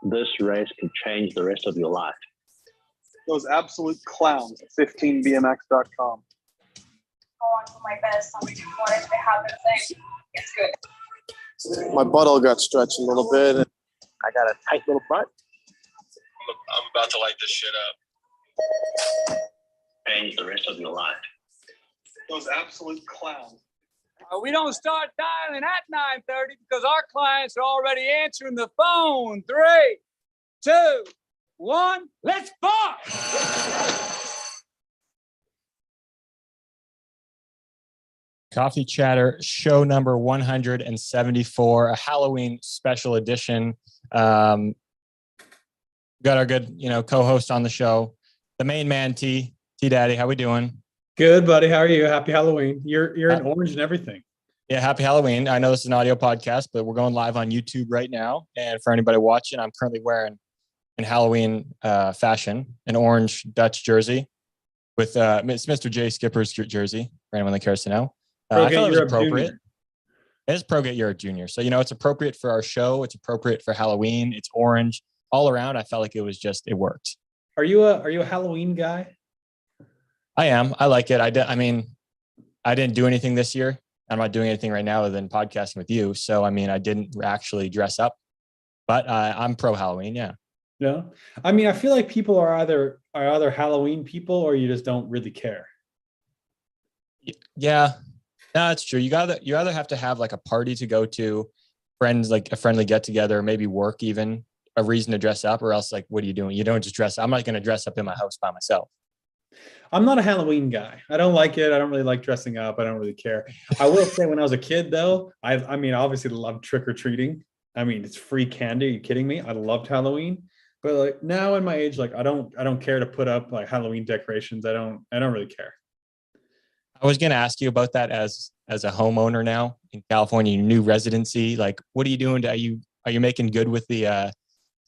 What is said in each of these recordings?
This race could change the rest of your life. Those absolute clowns at 15bmx.com. Go on for my best. I'm doing whatever they have to say. It's good. My butthole got stretched a little bit. I got a tight little butt. I'm about to light this shit up. Change the rest of your life. Those absolute clowns. We don't start dialing at 9:30 because our clients are already answering the phone. 3, 2, 1, let's fuck! Coffee Chatter show number 174, a Halloween special edition. Got our good, co-host on the show, the main man, T Daddy. How we doing? Good, buddy. How are you? Happy Halloween. You're in orange and everything. Yeah, happy Halloween. I know this is an audio podcast, but we're going live on YouTube right now. And for anybody watching, I'm currently wearing in Halloween fashion an orange Dutch jersey with it's Mr. J Skipper's jersey for anyone that cares to know. I thought it was appropriate. Junior. It is ProGate Europe Junior. So, it's appropriate for our show. It's appropriate for Halloween. It's orange all around. I felt like it worked. Are you a Halloween guy? I am. I like it. I didn't do anything this year. I'm not doing anything right now other than podcasting with you. So, I didn't actually dress up, but I'm pro Halloween. Yeah. Yeah. I feel like people are either Halloween people or you just don't really care. Yeah, no, that's true. You either have to have like a party to go to, friends, like a friendly get together, maybe work, even a reason to dress up, or else like, what are you doing? You don't just dress. I'm not going to dress up in my house by myself. I'm not a Halloween guy. I don't like it. I don't really like dressing up. I don't really care. I will say when I was a kid though, I obviously loved trick-or-treating. It's free candy. Are you kidding me? I loved Halloween. But like now in my age, like I don't care to put up like Halloween decorations. I don't really care. I was going to ask you about that as a homeowner now in California, your new residency. Like, what are you doing? Are you making good with the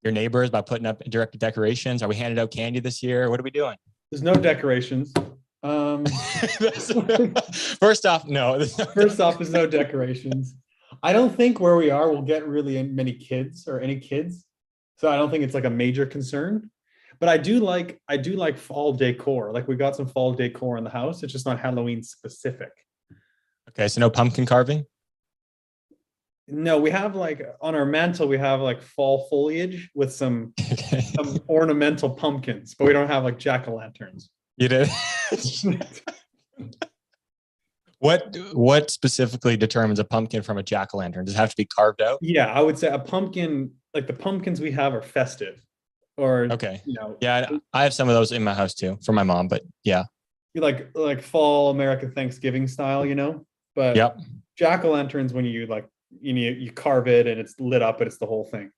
your neighbors by putting up direct decorations? Are we handing out candy this year? What are we doing? There's no decorations. First off, no. First off, there's no decorations. I don't think where we are will get really many kids or any kids. So I don't think it's like a major concern. But I do like fall decor. Like we got some fall decor in the house. It's just not Halloween specific. Okay, so no pumpkin carving? No, we have like on our mantle, we have like fall foliage with some ornamental pumpkins, but we don't have like jack-o'-lanterns. You did? What specifically determines a pumpkin from a jack-o'-lantern? Does it have to be carved out? Yeah, I would say a pumpkin, like the pumpkins we have are festive. Or okay. Yeah, I have some of those in my house too for my mom, but yeah. You like fall American Thanksgiving style, But yep. Jack-o'-lanterns when you like you carve it and it's lit up and it's the whole thing.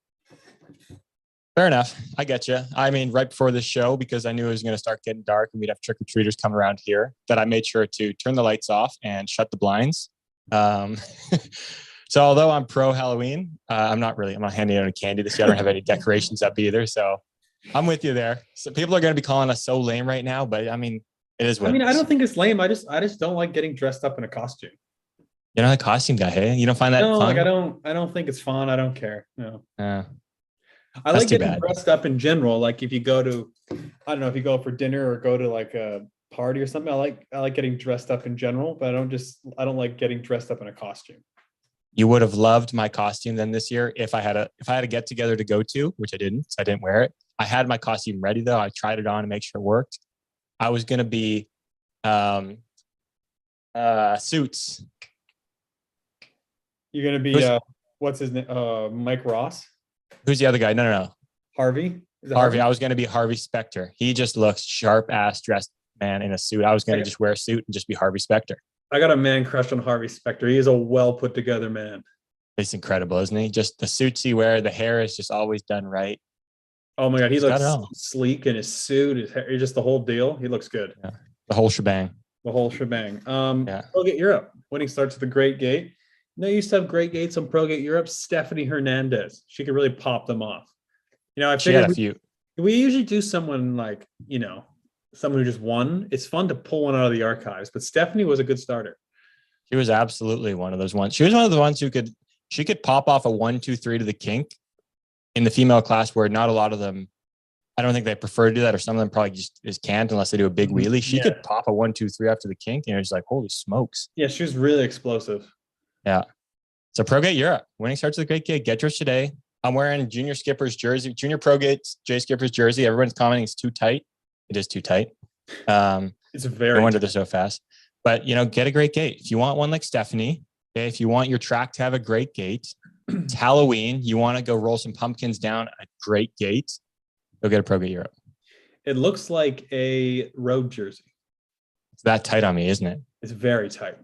Fair enough. I get you. Right before this show, because I knew it was going to start getting dark and we'd have trick-or-treaters come around here, that I made sure to turn the lights off and shut the blinds. So although I'm pro Halloween, I'm not handing out any candy this year. I don't have any decorations up either. So I'm with you there. So people are going to be calling us so lame right now, but it is what it is. I don't think it's lame. I just don't like getting dressed up in a costume. You're not a costume guy, hey? You don't find that fun? Like I don't think it's fun. I don't care. No. I like getting dressed up in general. Like if you go to, I don't know, if you go for dinner or go to like a party or something, I like getting dressed up in general, but I don't like getting dressed up in a costume. You would have loved my costume then this year if I had a get together to go to, which I didn't. So I didn't wear it. I had my costume ready though. I tried it on to make sure it worked. I was going to be Suits. You're going to be what's his name? Mike Ross. Who's the other guy? No. Harvey. Harvey. I was going to be Harvey Specter. He just looks sharp ass dressed man in a suit. I was going to just wear a suit and just be Harvey Specter. I got a man crush on Harvey Specter. He is a well put together man. He's incredible, isn't he? Just the suits he wears, the hair is just always done right. Oh my God, he looks sleek in his suit, his hair, just the whole deal. He looks good. Yeah. The whole shebang. ProGate Europe winning starts at the Great Gate. You used to have great gates on ProGate Europe. Stephanie Hernandez, she could really pop them off. I she had a few. We usually do someone like someone who just won. It's fun to pull one out of the archives, but Stephanie was a good starter. She was absolutely one of those ones. She was one of the ones she could pop off a 1, 2, 3 to the kink in the female class where not a lot of them, I don't think they prefer to do that, or some of them probably just can't unless they do a big wheelie. She could pop a 1, 2, 3 after the kink, and you're just like, holy smokes. Yeah, she was really explosive. Yeah. So ProGate Europe, winning starts with a great gig. Get yours today. I'm wearing Junior Skipper's jersey, Junior ProGate Jay Skipper's jersey. Everyone's commenting it's too tight. It is too tight. It's very no wonder they're so fast. But get a great gate. If you want one like Stephanie, okay, if you want your track to have a great gate, it's Halloween. You want to go roll some pumpkins down a great gate, go get a ProGate Europe. It looks like a road jersey. It's that tight on me, isn't it? It's very tight.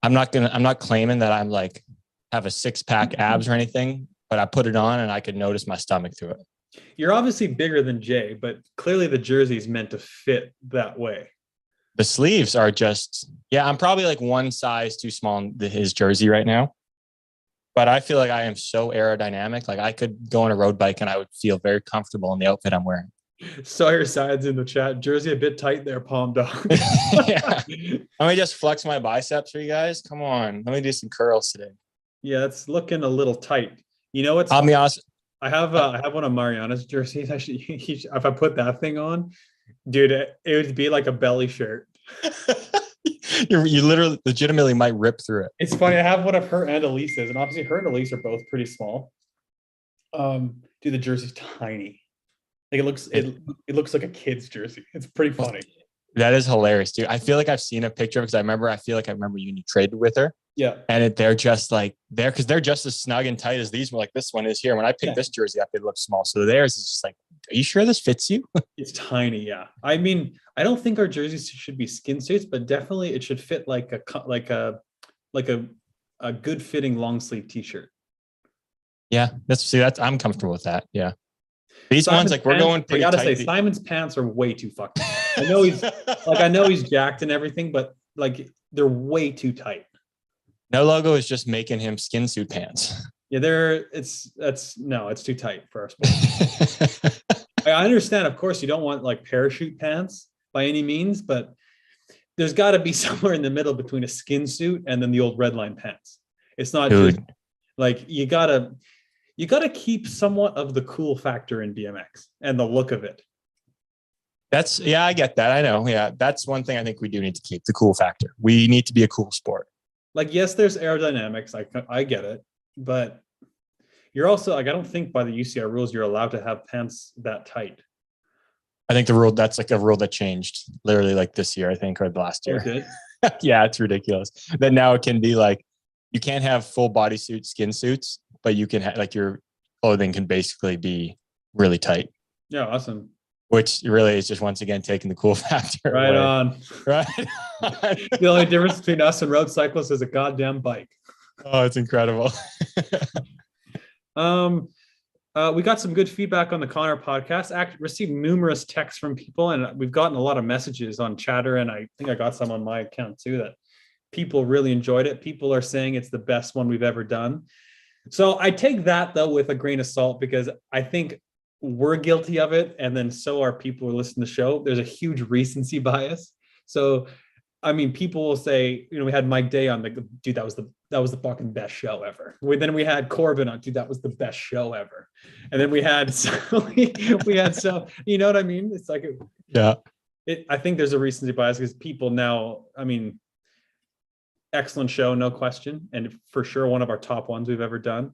I'm not claiming that I'm like have a 6-pack abs or anything, but I put it on and I could notice my stomach through it. You're obviously bigger than Jay, but clearly the jersey is meant to fit that way. The sleeves are just, I'm probably like one size too small in his jersey right now. But I feel like I am so aerodynamic. Like I could go on a road bike and I would feel very comfortable in the outfit I'm wearing. Sawyer Sides in the chat. Jersey a bit tight there, Palm Dog. Yeah. Let me just flex my biceps for you guys. Come on. Let me do some curls today. Yeah, it's looking a little tight. You know what's? I'll be honest. I have one of Mariana's jerseys. Actually, if I put that thing on, dude, it would be like a belly shirt. You literally legitimately might rip through it. It's funny. I have one of her and Elise's, and obviously her and Elise are both pretty small. Dude, the jersey's tiny. Like it looks like a kid's jersey. It's pretty funny. That is hilarious, dude. I feel like I've seen a picture because I feel like I remember you traded with her. Yeah. And they're just like because they're just as snug and tight as these. Like this one is here. When I picked this jersey up, it looks small. So theirs is just like, are you sure this fits you? It's tiny. Yeah. I mean, I don't think our jerseys should be skin suits, but definitely it should fit like a good fitting long sleeve t-shirt. Yeah. I'm comfortable with that. Yeah. These ones, like, we're going pretty I gotta tight. say, Simon's pants are way too fucking. I know he's jacked and everything, but like they're way too tight. No Logo is just making him skin suit pants. Yeah, it's too tight for our sport. I understand, of course, you don't want like parachute pants by any means, but there's got to be somewhere in the middle between a skin suit and then the old red line pants. It's not just like you gotta keep somewhat of the cool factor in BMX and the look of it. I get that. I know. Yeah. That's one thing I think we do need to keep, the cool factor. We need to be a cool sport. Like, yes, there's aerodynamics. I get it. But you're also like, I don't think by the UCI rules, you're allowed to have pants that tight. I think that's like a rule that changed literally like this year, I think, or the last year. Okay. Yeah. It's ridiculous. That now it can be like, you can't have full bodysuit skin suits, but you can have like your clothing can basically be really tight. Yeah. Awesome. Which really is just once again taking the cool factor right away. on. Right. The only difference between us and road cyclists is a goddamn bike. Oh, it's incredible. We got some good feedback on the Connor podcast. Received numerous texts from people, and we've gotten a lot of messages on Chatter, and I think I got some on my account too, that people really enjoyed it. People are saying it's the best one we've ever done. So I take that though with a grain of salt, because I think we're guilty of it, and then so are people who listen to the show. There's a huge recency bias. So I mean, people will say, we had Mike Day on, dude, that was the fucking best show ever. Then we had Corbin on, dude, that was the best show ever. And then we had you know what I mean? It's like, yeah. I think there's a recency bias because people now, I mean, excellent show, no question. And for sure, one of our top ones we've ever done.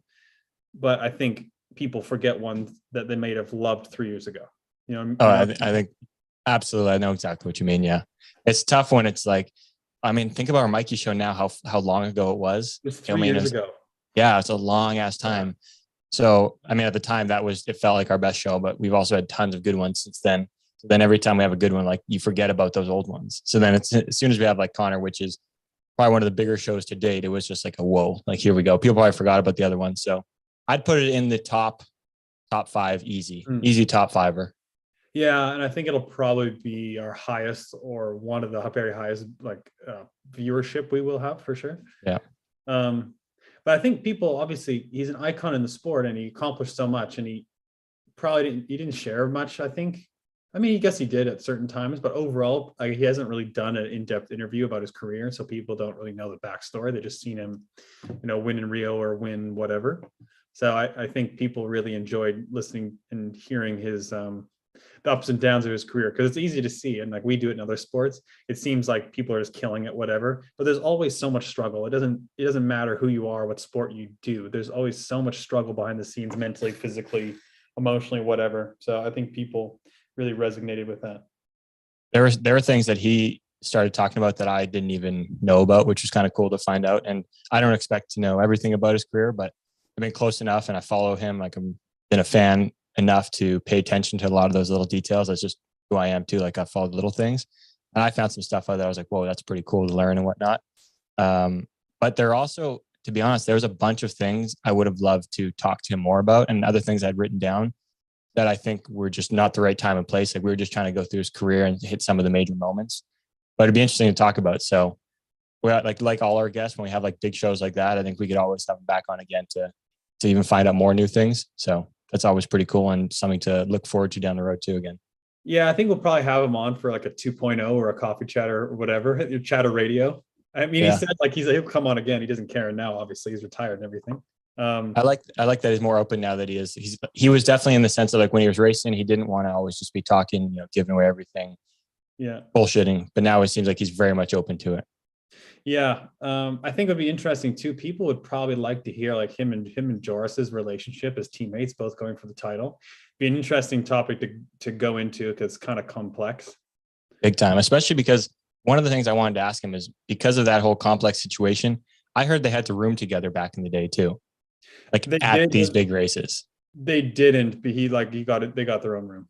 But I think people forget ones that they may have loved 3 years ago. I think absolutely. I know exactly what you mean. Yeah. It's tough when it's like, I mean, think about our Mikey show now, how long ago it was. It was 3 years ago. Yeah. It's a long ass time. So, I mean, at the time it felt like our best show, but we've also had tons of good ones since then. So then every time we have a good one, like you forget about those old ones. So then as soon as we have like Connor, which is probably one of the bigger shows to date, it was just like a whoa, like here we go. People probably forgot about the other ones. So I'd put it in the top 5, easy top 5er. Yeah, and I think it'll probably be our highest or one of the very highest viewership we will have for sure. Yeah. But I think people, obviously, he's an icon in the sport and he accomplished so much, and he probably didn't share much, I think. I mean, I guess he did at certain times, but overall, he hasn't really done an in-depth interview about his career, so people don't really know the backstory. They just seen him, win in Rio or win whatever. So I think people really enjoyed listening and hearing his the ups and downs of his career, because it's easy to see, and like we do it in other sports, it seems like people are just killing it, whatever, but there's always so much struggle. It doesn't matter who you are, what sport you do, there's always so much struggle behind the scenes, mentally, physically, emotionally, whatever. So I think people really resonated with that. There were things that he started talking about that I didn't even know about, which was kind of cool to find out. And I don't expect to know everything about his career, but I've been close enough and I follow him. Like, I'm been a fan enough to pay attention to a lot of those little details. That's just who I am too. Like, I follow the little things, and I found some stuff out that I was like, whoa, that's pretty cool to learn and whatnot. But there also, to be honest, there was a bunch of things I would have loved to talk to him more about, and other things I'd written down that I think were just not the right time and place. Like, we were just trying to go through his career and hit some of the major moments, but it'd be interesting to talk about. So we're like all our guests, when we have like big shows like that, I think we could always have them back on again to even find out more new things. So that's always pretty cool and something to look forward to down the road too again. Yeah, I think we'll probably have him on for like a 2.0 or a coffee chatter or whatever, chatter radio. I mean, Yeah. He said like he'll come on again. He doesn't care now. Obviously, he's retired and everything. I like that he's more open now that he is. He was definitely in the sense of like when he was racing, he didn't want to always just be talking, giving away everything, bullshitting. But now it seems like he's very much open to it. Yeah, I think it would be interesting too. People would probably like to hear like him and Joris's relationship as teammates, both going for the title. Be an interesting topic to go into, because it's kind of complex. Big time, especially because one of the things I wanted to ask him is, because of that whole complex situation, I heard they had to room together back in the day too, like these big races. They didn't, but they got their own room.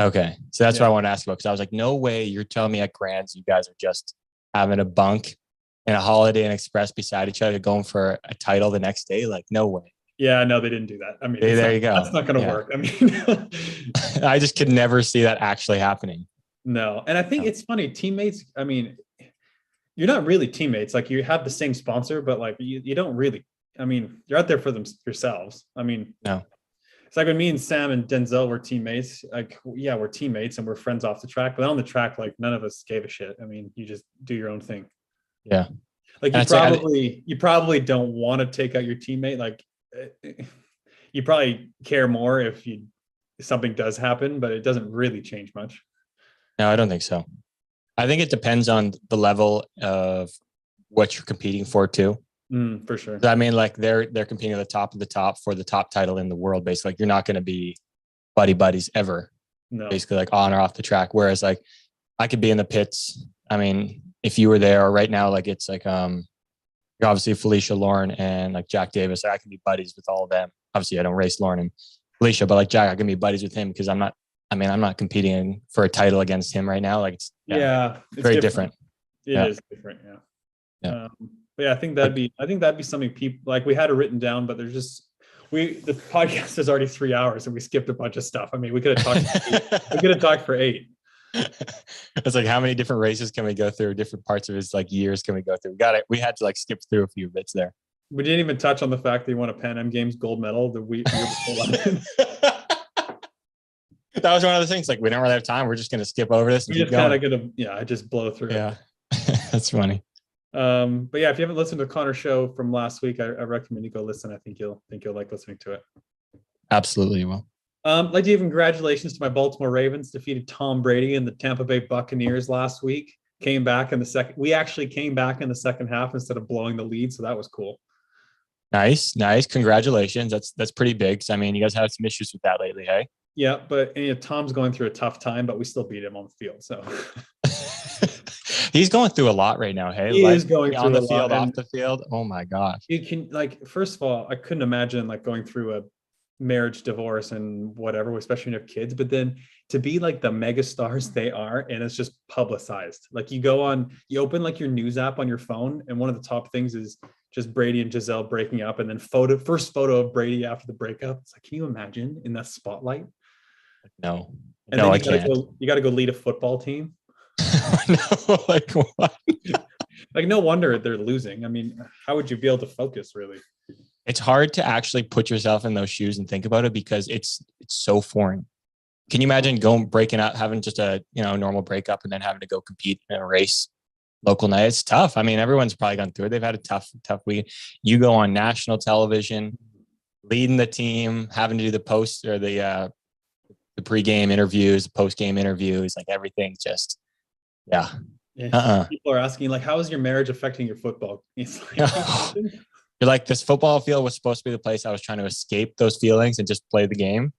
Okay, so that's what I want to ask about, because I was like, no way, you're telling me at Grands you guys are just having a bunk and a Holiday and Express beside each other going for a title the next day? Like, no way. Yeah, no, they didn't do that. I mean, there you go. That's not going to work. I mean, I just could never see that actually happening. No. And I think it's funny. Teammates, I mean, you're not really teammates. Like, you have the same sponsor, but like you don't really, I mean, you're out there for them yourselves. I mean, no. It's like when me and Sam and Denzel were teammates. Like, yeah, we're teammates and we're friends off the track, but on the track, like, none of us gave a shit. I mean, you just do your own thing. Yeah. Like, you probably don't want to take out your teammate. Like, you probably care more if something does happen, but it doesn't really change much. No, I don't think so. I think it depends on the level of what you're competing for too. For sure. I mean, like, they're competing at the top of the top for the top title in the world. Basically, like, you're not going to be buddies ever. No. Basically, like, on or off the track. Whereas, like, I could be in the pits. I mean, if you were there, or right now, like, it's like obviously Felicia, Lauren, and like Jack Davis. I can be buddies with all of them. Obviously, I don't race Lauren and Felicia, but like Jack, I can be buddies with him because I'm not competing for a title against him right now. Like, it's very different. It is different. Yeah. But yeah, I think that'd be something people like. We had it written down, but there's just the podcast is already 3 hours and we skipped a bunch of stuff. I mean, we could have talked for 8. It's like, how many different races can we go through? Different parts of his like years can we go through? We had to like skip through a few bits there. We didn't even touch on the fact that he won a Pan Am Games gold medal the week before. That was one of the things. Like, we don't really have time. We're just going to skip over this. And I just blow through. Yeah, that's funny. But yeah, if you haven't listened to Connor's show from last week, I recommend you go listen. I think you'll like listening to it. Absolutely, you will. I'd like to give congratulations to my Baltimore Ravens. Defeated Tom Brady and the Tampa Bay Buccaneers last week. Came back in the second. We actually came back in the second half instead of blowing the lead, so that was cool. Nice. Congratulations. That's pretty big. I mean, you guys had some issues with that lately, hey? Yeah, but Tom's going through a tough time, but we still beat him on the field. So he's going through a lot right now. Hey, he is going through on the field, off the field. Oh my gosh. You can, like, first of all, I couldn't imagine like going through a marriage, divorce, and whatever, especially when you have kids. But then to be like the mega stars they are, and it's just publicized. Like, you open like your news app on your phone, and one of the top things is just Brady and Giselle breaking up, and then first photo of Brady after the breakup. It's like, can you imagine in that spotlight? No, and no, I can't. You got to go lead a football team. No, like what? Like, no wonder they're losing. I mean, how would you be able to focus, really? It's hard to actually put yourself in those shoes and think about it, because it's so foreign. Can you imagine breaking up, having just a normal breakup, and then having to go compete in a race local night? It's tough. I mean, everyone's probably gone through it. They've had a tough week. You go on national television, leading the team, having to do the post or the pregame interviews, post-game interviews, like everything just, yeah. People are asking, like, how is your marriage affecting your football? It's like, You're like, this football field was supposed to be the place I was trying to escape those feelings and just play the game.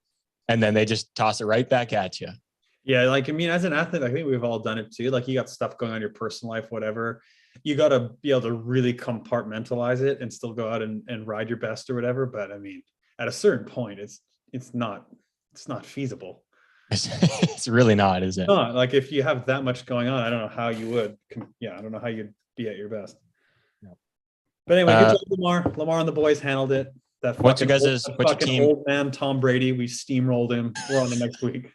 And then they just toss it right back at you. Yeah, like, I mean, as an athlete, I think we've all done it too. Like, you got stuff going on in your personal life, whatever. You got to be able to really compartmentalize it and still go out and ride your best or whatever. But I mean, at a certain point, it's not feasible. It's really not, is it? Not like if you have that much going on, I don't know how you would. Yeah, I don't know how you'd be at your best. No. But anyway, good job, Lamar. Lamar and the boys handled it. That What's fucking your guys' what's your team? Old man Tom Brady, we steamrolled him. We're on the next week.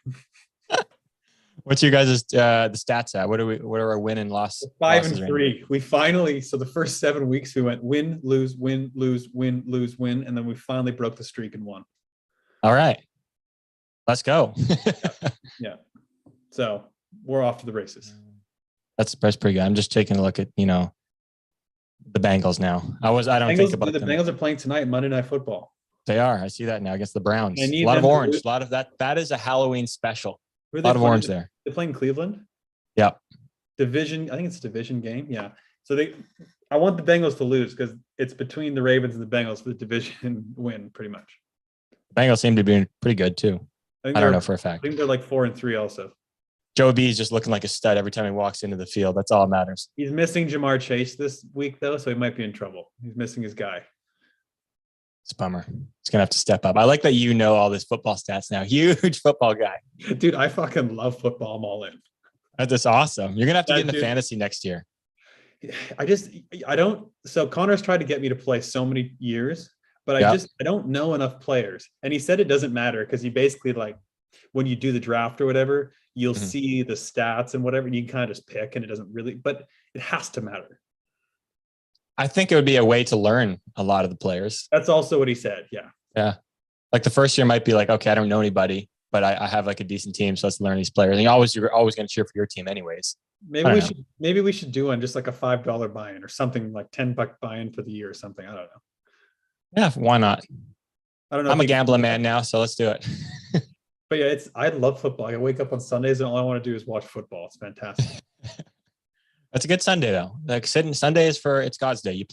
What's your guys' the stats at? What are our win and loss? 5-3. We finally, so the first 7 weeks we went win, lose, win, lose, win, lose, win, and then we finally broke the streak and won. All right. Let's go. Yeah. So we're off to the races. That's pretty good. I'm just taking a look at, the Bengals now. I don't think about the them. Bengals are playing tonight, Monday Night Football. They are. I see that now against the Browns. I need A lot of them to orange. lose. A lot of that. That is a Halloween special. Who are A they lot of playing? orange there. They're playing Cleveland. Yeah. Division. I think it's a division game. Yeah. So I want the Bengals to lose because it's between the Ravens and the Bengals for the division win, pretty much. Bengals seem to be pretty good too. I don't know for a I fact. think they're like 4-3 also. Joe B is just looking like a stud every time he walks into the field. That's all that matters. He's missing Jamar Chase this week though, so he might be in trouble. He's missing his guy. It's a bummer. He's gonna have to step up. I like that you know all this football stats now. Huge football guy. Dude, I fucking love football. I'm all in. That's just awesome. You're gonna have to get into Dude. fantasy next year. I don't. So Connor's tried to get me to play so many years, but I don't know enough players. And he said it doesn't matter because he basically like when you do the draft or whatever, you'll see the stats and whatever, and you can kind of just pick, and it doesn't really, but it has to matter. I think it would be a way to learn a lot of the players. That's also what he said. Yeah. Yeah. Like the first year might be like, okay, I don't know anybody, but I have like a decent team, so let's learn these players. And you're always going to cheer for your team anyways. Maybe we should do one just like a $5 buy-in or something, like $10 buy-in for the year or something. I don't know. Yeah, why not? I don't know. I'm a gambling man now, so let's do it. But yeah, I love football. I wake up on Sundays and all I want to do is watch football. It's fantastic. That's a good Sunday though. Like Sunday is it's God's day. You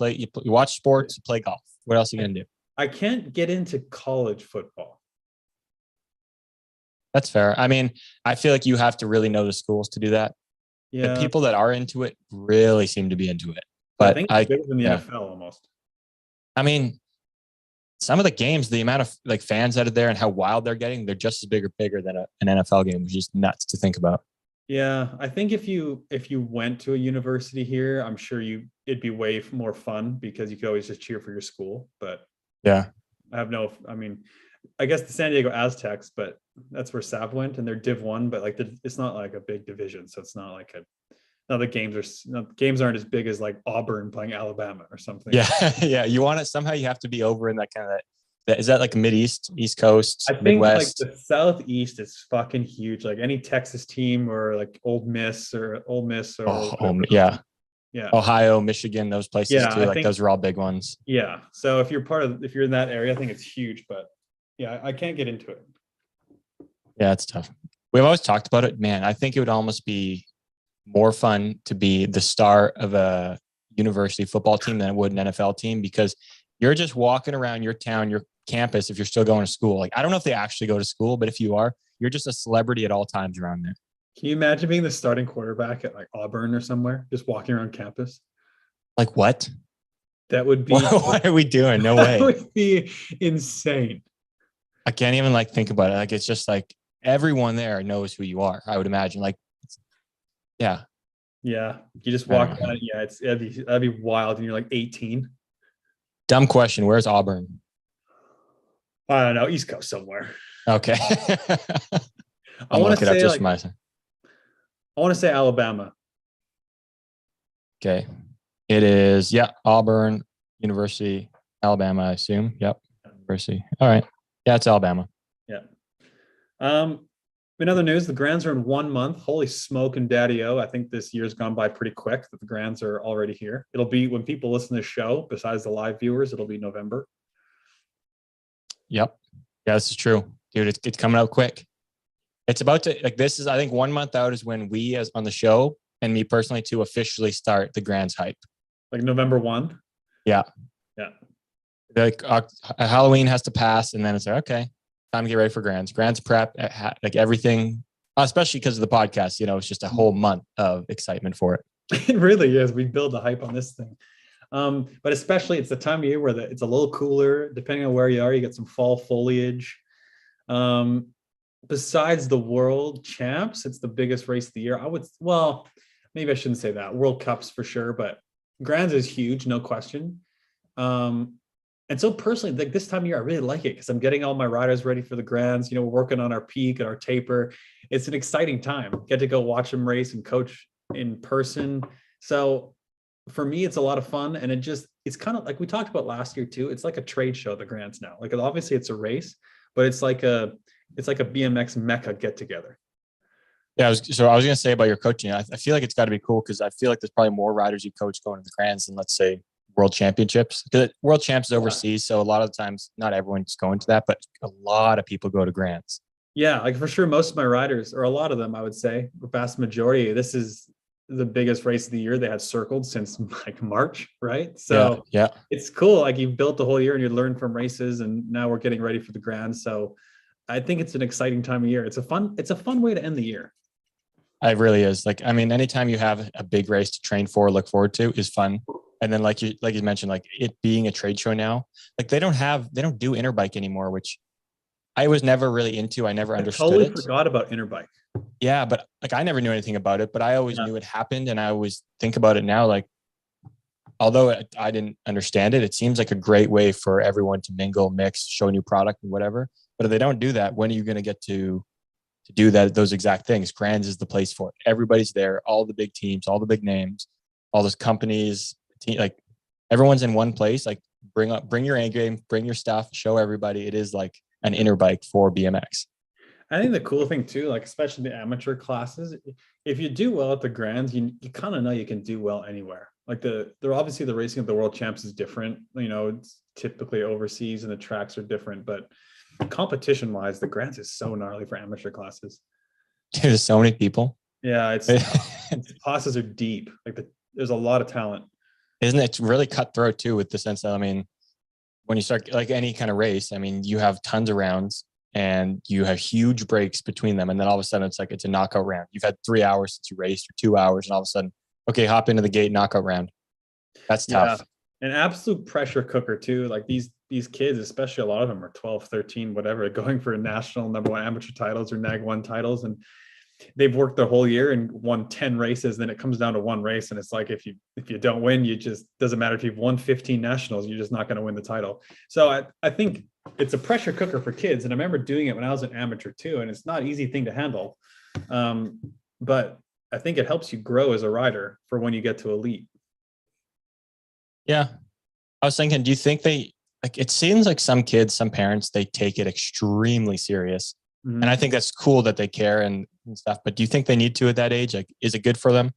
watch sports, you play golf. What else are you gonna do? I can't get into college football. That's fair. I mean, I feel like you have to really know the schools to do that. Yeah. The people that are into it really seem to be into it. But I think it's bigger than the NFL almost. I mean, some of the games, the amount of like fans that are there and how wild they're getting, they're just as bigger than an NFL game, which is nuts to think about. Yeah, I think if you went to a university here, I'm sure it'd be way more fun because you could always just cheer for your school. But yeah, I guess the San Diego Aztecs, but that's where Sav went, and they're Div 1, but like it's not like a big division, so it's not like the games aren't as big as like Auburn playing Alabama or something. Yeah, yeah. You want it somehow. You have to be over in that kind of is that like Mid-East, East Coast, I think Midwest? like the Southeast is fucking huge. Like any Texas team or like Ole Miss or yeah. Yeah. Ohio, Michigan, those places too. Like those are all big ones. Yeah. So if you're in that area, I think it's huge. But yeah, I can't get into it. Yeah, it's tough. We've always talked about it, man. I think it would almost be more fun to be the star of a university football team than it would an NFL team because you're just walking around your town, your campus, if you're still going to school. Like, I don't know if they actually go to school, but if you are, you're just a celebrity at all times around there. Can you imagine being the starting quarterback at like Auburn or somewhere, just walking around campus? Like what? That would be. What are we doing? No way. That would be insane. I can't even like think about it. Like, it's just like everyone there knows who you are. I would imagine. Like, yeah. Yeah. You just walk around. Yeah. That'd be wild. And you're like 18. Dumb question. Where's Auburn? I don't know. East Coast somewhere. Okay. I want to say just I want to say Alabama. Okay. It is, Auburn University, Alabama, I assume. Yep. University. All right. Yeah, it's Alabama. Yeah. In other news, the Grands are in 1 month. Holy smoke and daddy-o. I think this year's gone by pretty quick that the Grands are already here. It'll be when people listen to this show, besides the live viewers, it'll be November. Yep. Yeah, this is true, dude. It's coming out quick. It's about to this is I think 1 month out is when we as on the show and me personally to officially start the Grands hype. Like November 1. Yeah. Yeah. Like Halloween has to pass, and then it's like, okay, time to get ready for Grands. Grands prep, like everything, especially because of the podcast. It's just a whole month of excitement for it. It really is. We build the hype on this thing. But especially it's the time of year where it's a little cooler, depending on where you are, you get some fall foliage. Besides the world champs, it's the biggest race of the year. Maybe I shouldn't say that. World Cups for sure, but Grands is huge, no question. And so personally, like this time of year, I really like it because I'm getting all my riders ready for the Grands. We're working on our peak and our taper. It's an exciting time. Get to go watch them race and coach in person. So for me, it's a lot of fun. And it's kind of like we talked about last year too. It's like a trade show, the Grands now. Like obviously it's a race, but it's like a BMX Mecca get together. Yeah, I was going to say about your coaching. I feel like it's got to be cool because I feel like there's probably more riders you coach going to the Grands than let's say World Championships. Because World Champs is overseas, so a lot of the times not everyone's going to that, but a lot of people go to Grands. Yeah, like for sure, most of my riders, or a lot of them, I would say, the vast majority, this is the biggest race of the year they had circled since like March, right? So yeah, it's cool. Like you've built the whole year and you learn from races, and now we're getting ready for the Grands. So I think it's an exciting time of year. It's a fun way to end the year. It really is. Like, I mean, anytime you have a big race to train for, look forward to is fun. And then like you mentioned, like it being a trade show now, like they don't do Interbike anymore, which I was never really into. I never understood totally it. Forgot about Interbike. Yeah. But like, I never knew anything about it, but I always knew it happened. And I always think about it now, like, although I didn't understand it, it seems like a great way for everyone to mingle, mix, show new product and whatever. But if they don't do that, when are you going to get to do those exact things? Grands is the place for it. Everybody's there, all the big teams, all the big names, all those companies, like everyone's in one place. Like bring your A game, bring your stuff, show everybody. It is like an Interbike for BMX. I think the cool thing too, like especially the amateur classes, if you do well at the Grands, you kind of know you can do well anywhere. Like they're obviously the racing of the World Champs is different. It's typically overseas and the tracks are different, but competition wise, the Grands is so gnarly for amateur classes. There's so many people. Yeah, classes are deep. Like there's a lot of talent. Isn't it really cutthroat too, with the sense that, I mean, when you start like any kind of race, I mean, you have tons of rounds and you have huge breaks between them. And then all of a sudden it's a knockout round. You've had 3 hours since you raced or 2 hours. And all of a sudden, okay, hop into the gate, knockout round. That's tough. Yeah. An absolute pressure cooker too. Like these kids, especially a lot of them are 12, 13, whatever, going for national number one amateur titles or NAG 1 titles. And they've worked their whole year and won 10 races. Then it comes down to one race. And it's like, if you don't win, you just doesn't matter if you've won 15 nationals, you're just not going to win the title. So I think it's a pressure cooker for kids. And I remember doing it when I was an amateur too. And it's not an easy thing to handle. But I think it helps you grow as a rider for when you get to elite. Yeah. I was thinking, do you think it seems like some kids, some parents, they take it extremely serious. Mm-hmm. And I think that's cool that they care and stuff. But do you think they need to at that age? Like, is it good for them?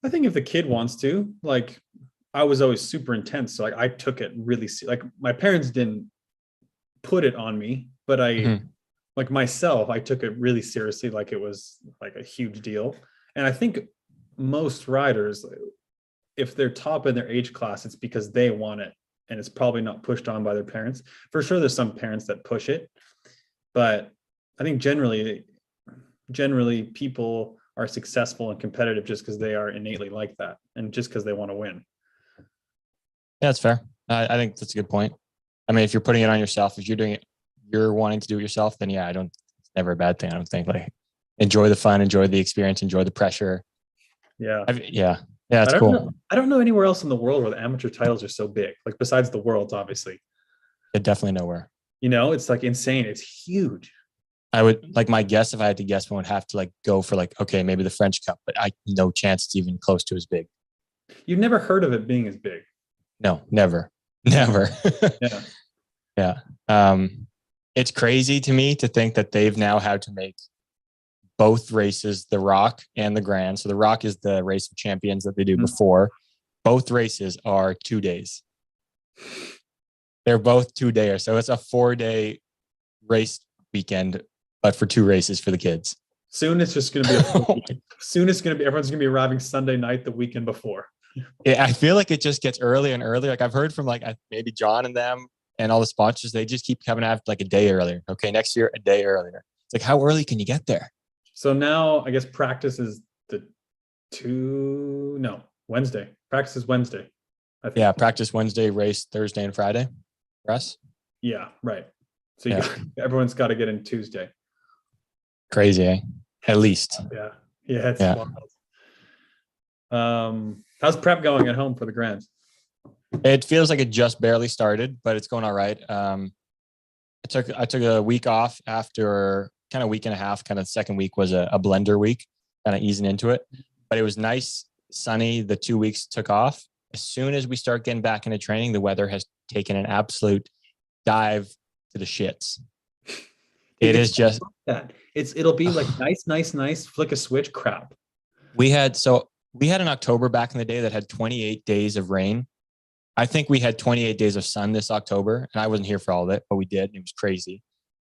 I think if the kid wants to, like, I was always super intense. So I took it really, like my parents didn't put it on me, but like myself, I took it really seriously. Like it was like a huge deal. And I think most riders, if they're top in their age class, it's because they want it. And it's probably not pushed on by their parents. For sure, there's some parents that push it. But I think generally people are successful and competitive just because they are innately like that and just because they want to win. Yeah, that's fair. I think that's a good point. I mean, if you're putting it on yourself, if you're doing it, you're wanting to do it yourself, then yeah, it's never a bad thing. I don't think. Like, enjoy the fun, enjoy the experience, enjoy the pressure. Yeah. Yeah, it's cool. I don't know anywhere else in the world where the amateur titles are so big, like besides the Worlds, obviously. Yeah, definitely nowhere. It's like insane. It's huge. I would, like, my guess, if I had to guess, one would have to like go for like, okay, maybe the French Cup, but no chance it's even close to as big. You've never heard of it being as big? No, never. Yeah. It's crazy to me to think that they've now had to make both races, the Rock and the Grand. So the Rock is the race of champions that they do before. Both races are 2 days. They're both 2-dayers. So it's a 4-day race weekend, but for 2 races for the kids. Soon it's just going to be a full weekend. Soon it's going to be, everyone's going to be arriving Sunday night the weekend before. Yeah, I feel like it just gets earlier and earlier. Like I've heard from like maybe John and them and all the sponsors, they just keep coming out like a day earlier. Okay, next year, a day earlier. It's like, how early can you get there? So now I guess practice is Wednesday. Practice is Wednesday. I think. Yeah, practice Wednesday, race Thursday and Friday for us. Yeah, right. So Yeah. Everyone's got to get in Tuesday. Crazy, eh? At least. Yeah. Yeah. It's Yeah. wild. How's prep going at home for the Grands? It feels like it just barely started, but it's going all right. I took a week off after kind of week and a half. Kind of second week was a blender week, kind of easing into it. But it was nice, sunny. The 2 weeks took off. As soon as we start getting back into training, the weather has taken an absolute dive to the shits. It is just that. It'll be like nice, flick a switch crap. we had an October back in the day that had 28 days of rain. I think we had 28 days of sun this October, and I wasn't here for all of it, but we did. And it was crazy.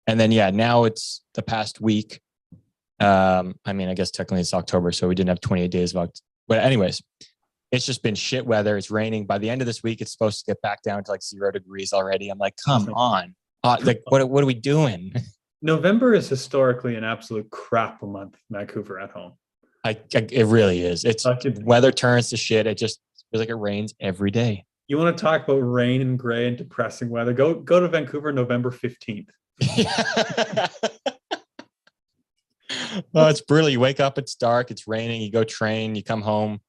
And then, yeah, now it's the past week. I mean, I guess technically it's October, so we didn't have 28 days of October. But anyways, it's just been shit weather. It's raining. By the end of this week, it's supposed to get back down to like 0 degrees already. I'm like, come on. Like, what are we doing? November is historically an absolute crap month, Vancouver at home. It really is. It's weather turns to shit. It just feels like it rains every day. You want to talk about rain and gray and depressing weather? Go to Vancouver November 15th. Oh, it's brutal. You wake up, it's dark, it's raining, you go train, you come home,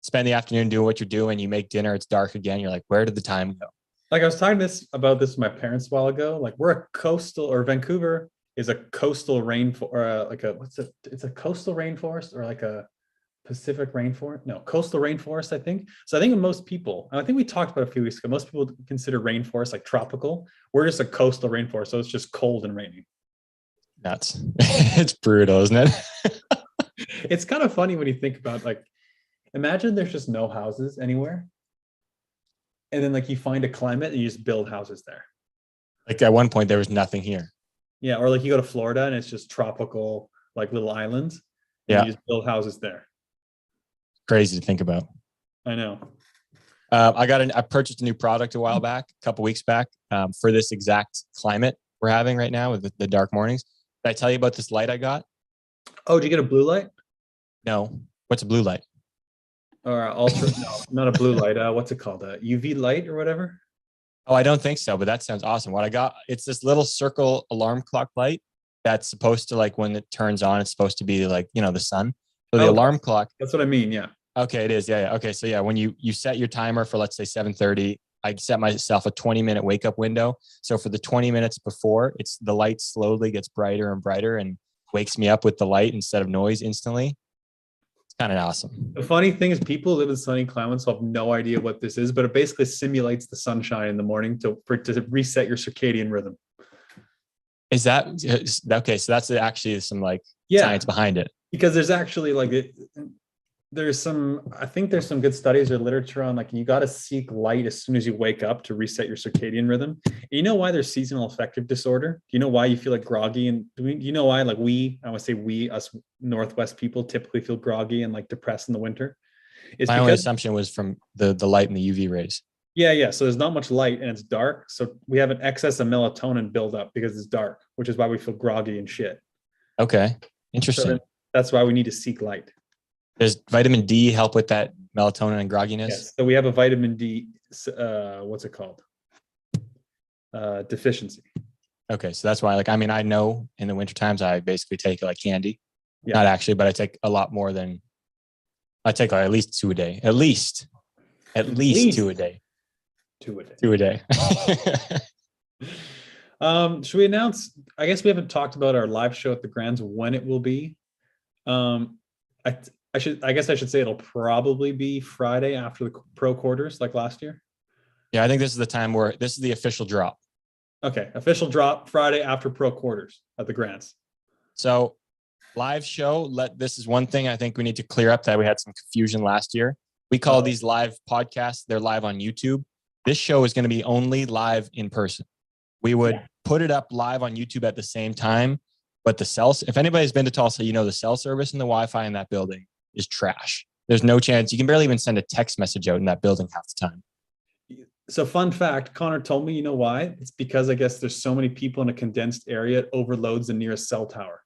spend the afternoon doing what you're doing, you make dinner, it's dark again. You're like, where did the time go? Like I was talking about this with my parents a while ago. Like Vancouver is a coastal rainforest, it's a coastal rainforest or like a Pacific rainforest? No, coastal rainforest, I think. So I think most people, and I think we talked about it a few weeks ago, most people consider rainforest like tropical. We're just a coastal rainforest, so it's just cold and raining. Nuts. It's brutal, isn't it? It's kind of funny when you think about, like, imagine there's just no houses anywhere. And then like you find a climate and you just build houses there. Like at one point there was nothing here. Yeah, or like you go to Florida and it's just tropical, like little islands. Yeah. You just build houses there. Crazy to think about. I know. I purchased a new product a while back, a couple weeks back, for this exact climate we're having right now with the dark mornings. Did I tell you about this light I got? Oh, did you get a blue light? No. What's a blue light? Or ultra? No, not a blue light. What's it called? A UV light or whatever? Oh, I don't think so, but that sounds awesome. What I got, it's this little circle alarm clock light that's supposed to, like, when it turns on, it's supposed to be like, the sun. So the alarm clock. That's what I mean. Yeah. Okay, it is. Yeah. Okay. So yeah, when you set your timer for, let's say 7:30, I set myself a 20-minute wake up window. So for the 20 minutes before, the light slowly gets brighter and brighter and wakes me up with the light instead of noise instantly. It's kind of awesome. The funny thing is people live in sunny climates so have no idea what this is, but it basically simulates the sunshine in the morning to reset your circadian rhythm. Is that okay? So that's actually some science behind it. Because there's actually I think there's some good studies or literature on, like, you got to seek light as soon as you wake up to reset your circadian rhythm. And you know why there's seasonal affective disorder? Do you know why you feel like groggy? And do you know why, like, us Northwest people typically feel groggy and like depressed in the winter? My only assumption was from the light and the UV rays. Yeah. So there's not much light and it's dark. So we have an excess of melatonin build up because it's dark, which is why we feel groggy and shit. Okay. Interesting. So that's why we need to seek light. Does vitamin D help with that melatonin and grogginess? Yes. So we have a vitamin D, what's it called? Deficiency. Okay. So that's why, I know in the winter times I basically take like candy. Yeah. Not actually, but I take a lot more than I take at least 2 a day. At least 2 a day. 2 a day. 2 a day. Should we announce? I guess we haven't talked about our live show at the Grands, when it will be. I guess I should say it'll probably be Friday after the pro quarters, like last year. Yeah, I think this is the time where this is the official drop. Okay, official drop Friday after pro quarters at the Grands. So live show, this is one thing I think we need to clear up, that we had some confusion last year. We call these live podcasts, they're live on YouTube. this show is going to be only live in person. We would put it up live on YouTube at the same time, but the cell, if anybody's been to Tulsa, you know, the cell service and the Wi-Fi in that building is trash. There's no chance. You can barely even send a text message out in that building half the time. So fun fact, Connor told me, you know why? It's because I guess there's so many people in a condensed area, it overloads the nearest cell tower.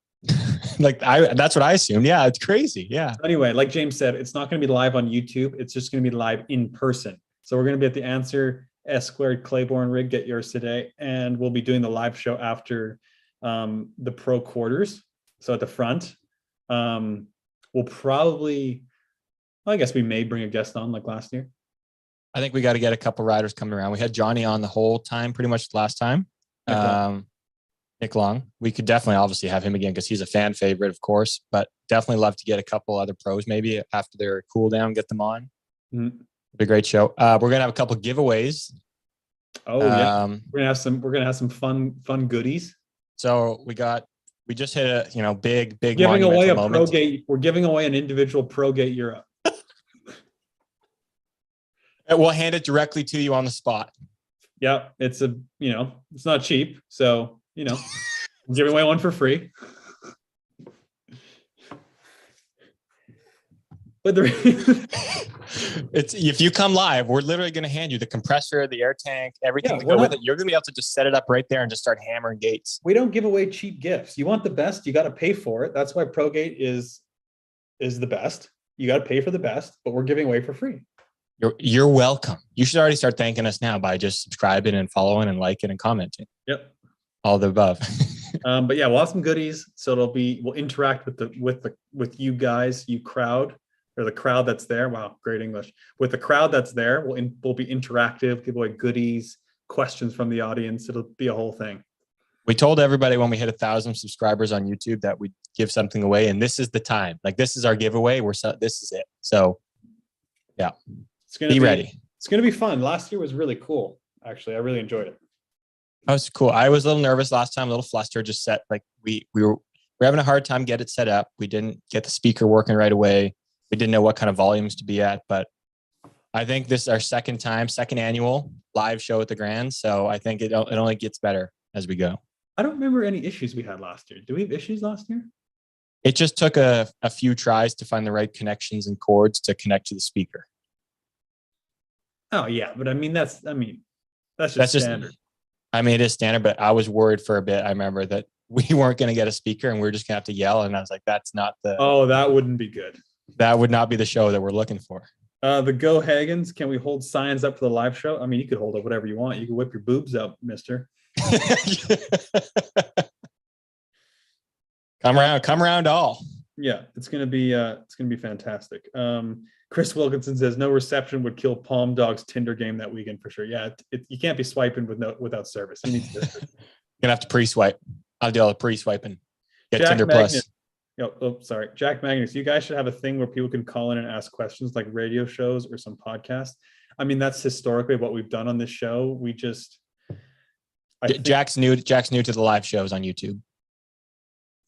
That's what I assumed. Yeah, it's crazy. Yeah. So anyway, like James said, it's not going to be live on YouTube. It's just going to be live in person. So we're going to be at the Answer S Squared Claiborne rig. Get yours today. And we'll be doing the live show after the pro quarters. So at the front, we'll probably, I guess we may bring a guest on like last year. I think we got to get a couple riders coming around. We had Johnny on the whole time, pretty much last time. Nick Long. We could definitely obviously have him again because he's a fan favorite, of course, but definitely love to get a couple other pros maybe after their cool down, get them on. It'd be a great show. We're going to have a couple giveaways. Oh yeah. We're going to have some fun goodies. So we just hit a, big giving away a moment. ProGate. We're giving away an individual ProGate Europe. We'll hand it directly to you on the spot. Yeah, it's it's not cheap. So, I'm giving away one for free. But it's if you come live, we're literally going to hand you the compressor, the air tank, everything to go with it. You're going to be able to just set it up right there and just start hammering gates. We don't give away cheap gifts. You want the best, you got to pay for it. That's why ProGate is the best. You got to pay for the best, but we're giving away for free. You're welcome. You should already start thanking us now by just subscribing and following and liking and commenting. Yep. All the above. But yeah, we'll have some goodies. So we'll interact with you guys, you crowd, or the crowd that's there. Wow, great English. With the crowd that's there, we'll be interactive, give away goodies, questions from the audience. It'll be a whole thing. We told everybody when we hit 1,000 subscribers on YouTube that we'd give something away, and this is the time. Like, this is our giveaway. This is it. So yeah. Be ready. It's going to be fun. Last year was really cool. Actually, I really enjoyed it. That was cool. I was a little nervous last time, a little flustered. Just we were having a hard time getting it set up. We didn't get the speaker working right away. We didn't know what kind of volumes to be at, but I think this is our second annual live show at the Grands. So I think it only gets better as we go. I don't remember any issues we had last year. Do we have issues last year? It just took a few tries to find the right connections and cords to connect to the speaker. Oh yeah, but that's just standard. It is standard, but I was worried for a bit. I remember that we weren't going to get a speaker and we were just going to have to yell. And I was like, that's not that wouldn't be good. That would not be the show that we're looking for. The Go Hagens, can we hold signs up for the live show? I mean, you could hold up whatever you want. You can whip your boobs up, mister. Come around all. Yeah, it's gonna be fantastic. Chris Wilkinson says no reception would kill Palm Dog's Tinder game that weekend for sure. Yeah, you can't be swiping without service. You need to. Gonna have to pre-swipe. I'll do all the pre-swiping. Get Jack Tinder Magnus. Plus. Sorry, Jack Magnus. You guys should have a thing where people can call in and ask questions, like radio shows or some podcasts. I mean, that's historically what we've done on this show. Jack's new to the live shows on YouTube.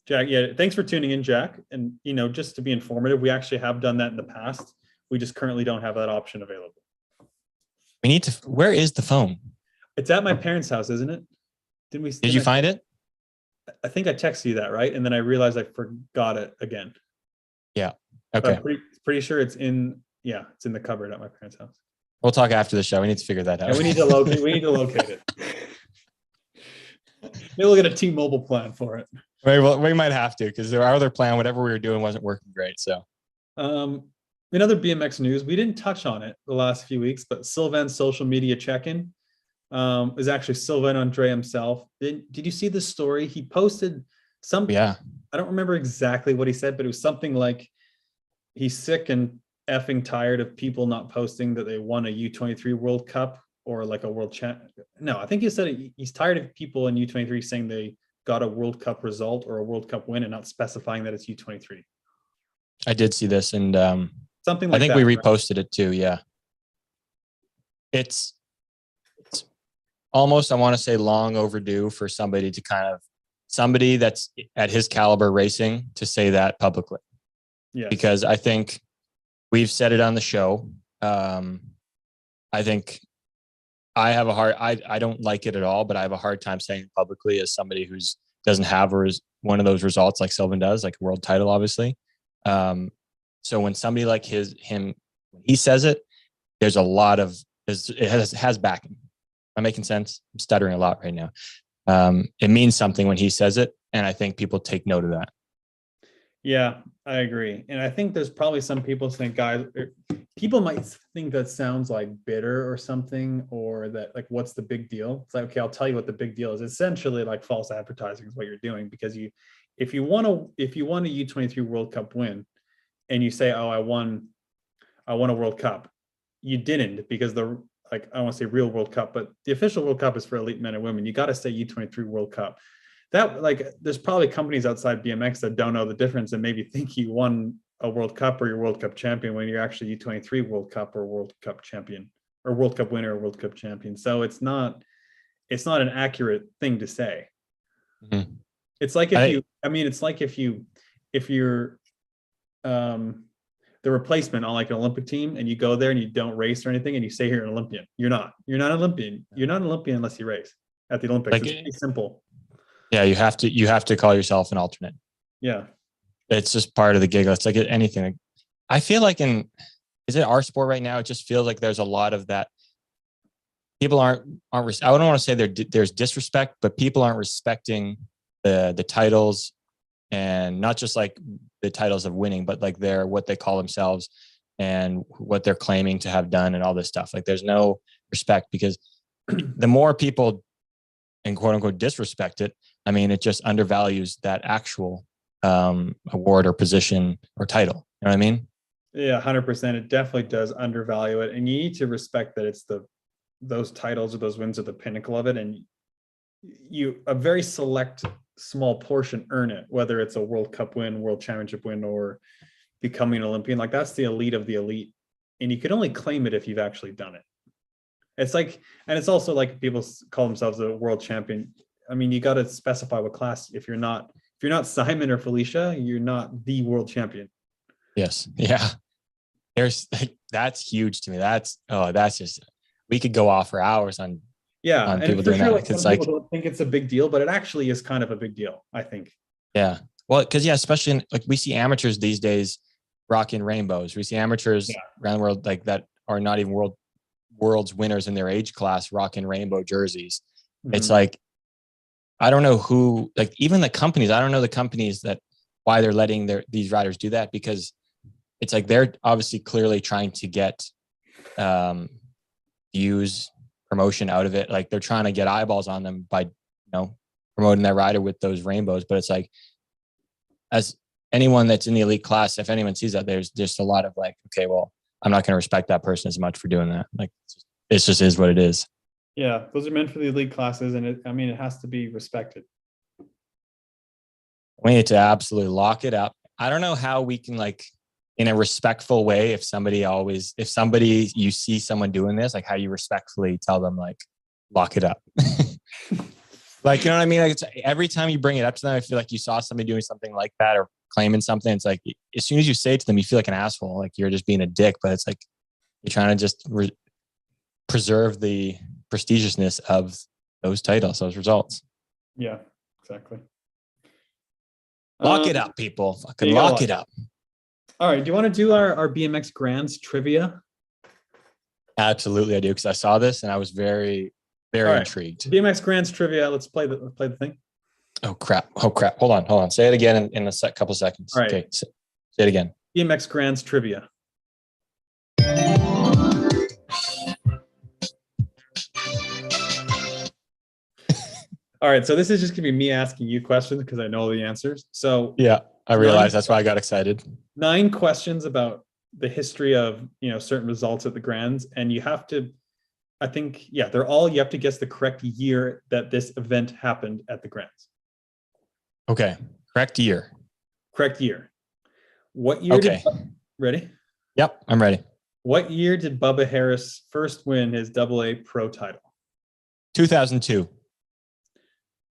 Jack, yeah, thanks for tuning in, Jack. And just to be informative, we actually have done that in the past. We just currently don't have that option available. We need to. Where is the phone? It's at my parents' house, isn't it? Did you find it? I think I texted you that, right? And then I realized I forgot it again. Yeah. Okay. I'm pretty sure it's in the cupboard at my parents' house. We'll talk after the show. We need to figure that out. Yeah, we need to locate it. Maybe we'll get a T-Mobile plan for it. We might have to, because our other plan, whatever we were doing, wasn't working great. So, in other BMX news, we didn't touch on it the last few weeks, but Sylvain's social media check-in is actually Sylvain Andre himself. Did you see the story? He posted something. Yeah. I don't remember exactly what he said, but it was something like he's sick and effing tired of people not posting that they won a U23 World Cup or like a world champ. No, I think he said he's tired of people in U23 saying they got a World Cup result or a World Cup win and not specifying that it's U23. I did see this, and something like I think that, we reposted it too. Yeah. It's almost, I want to say, long overdue for somebody that's at his caliber racing to say that publicly. Yeah. Because I think we've said it on the show. I think I have a hard, I don't like it at all, but I have a hard time saying it publicly as somebody who's doesn't have or is one of those results like Sylvan does, like a world title, obviously. So when somebody like him, when he says it, there's a lot of, it has backing. Am I making sense? I'm stuttering a lot right now. It means something when he says it. And I think people take note of that. Yeah, I agree. And I think there's probably some people think people might think that sounds like bitter or something, or that like, what's the big deal? It's like, okay, I'll tell you what the big deal is. Essentially like false advertising is what you're doing, because if you want a U23 World Cup win and you say, oh, I won a World Cup, you didn't, because I don't want to say real World Cup, but the official World Cup is for elite men and women. You got to say U23 World Cup. That, like, there's probably companies outside BMX that don't know the difference and maybe think you won a World Cup or you're World Cup champion when you're actually U23 World Cup or World Cup champion, or World Cup winner or World Cup champion. So it's not an accurate thing to say. Mm-hmm. It's like if you're the replacement on like an Olympic team and you go there and you don't race or anything and you say you're an Olympian. You're not an Olympian. You're not an Olympian unless you race at the Olympics. Like, it's pretty simple. Yeah, you have to call yourself an alternate. Yeah. It's just part of the gig. It's like anything. I feel like is it our sport right now? It just feels like there's a lot of that. People aren't I don't want to say there's disrespect, but people aren't respecting the titles, and not just like the titles of winning, but like what they call themselves and what they're claiming to have done and all this stuff. Like there's no respect, because the more people and quote unquote disrespect it, I mean, it just undervalues that actual award or position or title. You know what I mean? Yeah, 100%. It definitely does undervalue it. And you need to respect that it's those titles or those wins are the pinnacle of it. And a very select small portion earn it, whether it's a World Cup win, World Championship win, or becoming an Olympian. Like, that's the elite of the elite. And you can only claim it if you've actually done it. It's like, and it's also like people call themselves a world champion. I mean, you got to specify what class. If you're not Simon or Felicia, you're not the world champion. Yes. Yeah. That's huge to me. That's just, we could go off for hours on. Yeah. On people doing that. Like, it's like, people don't think it's a big deal, but it actually is kind of a big deal, I think. Yeah. Well, because especially like we see amateurs these days rocking rainbows. We see amateurs around the world like that are not even world's winners in their age class rocking rainbow jerseys. Mm-hmm. It's like, I don't know who, like even the companies, I don't know the companies why they're letting these riders do that, because it's like they're obviously clearly trying to get views, promotion out of it. Like they're trying to get eyeballs on them by, promoting that rider with those rainbows. But it's like, as anyone that's in the elite class, if anyone sees that, there's just a lot of like, okay, well, I'm not going to respect that person as much for doing that. Like, it just is what it is. Yeah, those are meant for the elite classes, and it has to be respected. We need to absolutely lock it up. I don't know how we can, like, in a respectful way, if you see someone doing this, like how you respectfully tell them, like, lock it up. Like, you know what I mean? Like, every time you bring it up to them, I feel like you saw somebody doing something like that or claiming something. It's like, as soon as you say it to them, you feel like an asshole, like you're just being a dick. But it's like you're trying to just preserve the prestigiousness of those titles, those results. Yeah, exactly. Lock it up, people. Fucking lock it up. All right. Do you want to do our BMX Grands trivia? Absolutely, I do, because I saw this and I was very, very intrigued. BMX Grands trivia. Let's play the thing. Oh crap! Hold on. Say it again in a couple seconds. All right. Okay. Say it again. BMX Grands trivia. All right. So this is just gonna be me asking you questions because I know the answers. So yeah, I realized that's why I got excited. 9 questions about the history of certain results at the Grands, and you have to. I think you have to guess the correct year that this event happened at the Grands. Okay. Correct year. What year? Okay. Ready? Yep, I'm ready. What year did Bubba Harris first win his AA Pro title? 2002. All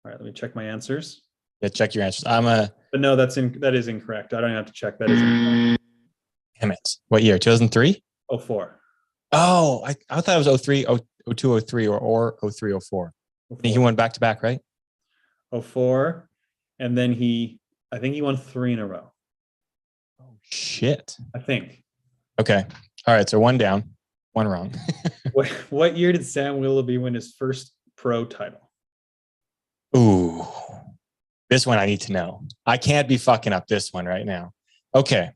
right, let me check my answers. Yeah, check your answers. But no, that is incorrect. I don't have to check. That is incorrect. Damn it. What year? 2003? 04. Oh, I thought it was 03. 02, 03 or 03, 04. He won back to back, right? 04. And then I think he won 3 in a row. Oh, shit. I think. Okay. All right. So 1 down, 1 wrong. What year did Sam Willoughby win his first pro title? Ooh, this one I need to know. I can't be fucking up this one right now. Okay.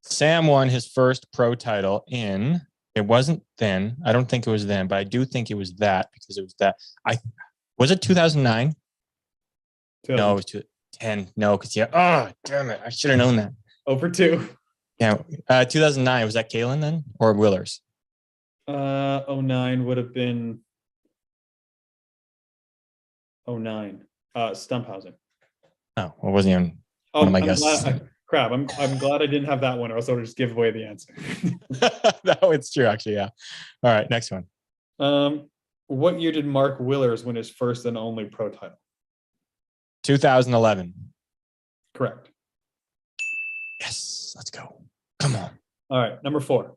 Sam won his first pro title it wasn't then. I don't think it was then, but I do think it was that because it was that. Was it 2009? No, it was 2010. No, because oh, damn it. I should have known that. Over 2. Yeah. 2009. Was that Kalen then or Willers? 09 would have been 09. Stumphausen. Oh, well, wasn't even one of my guesses. Crap. I'm glad I didn't have that one, or else I would just give away the answer. No, it's true, actually. Yeah. All right. Next one. What year did Mark Willers win his first and only pro title? 2011. Correct. Yes. Let's go. Come on. All right. Number 4.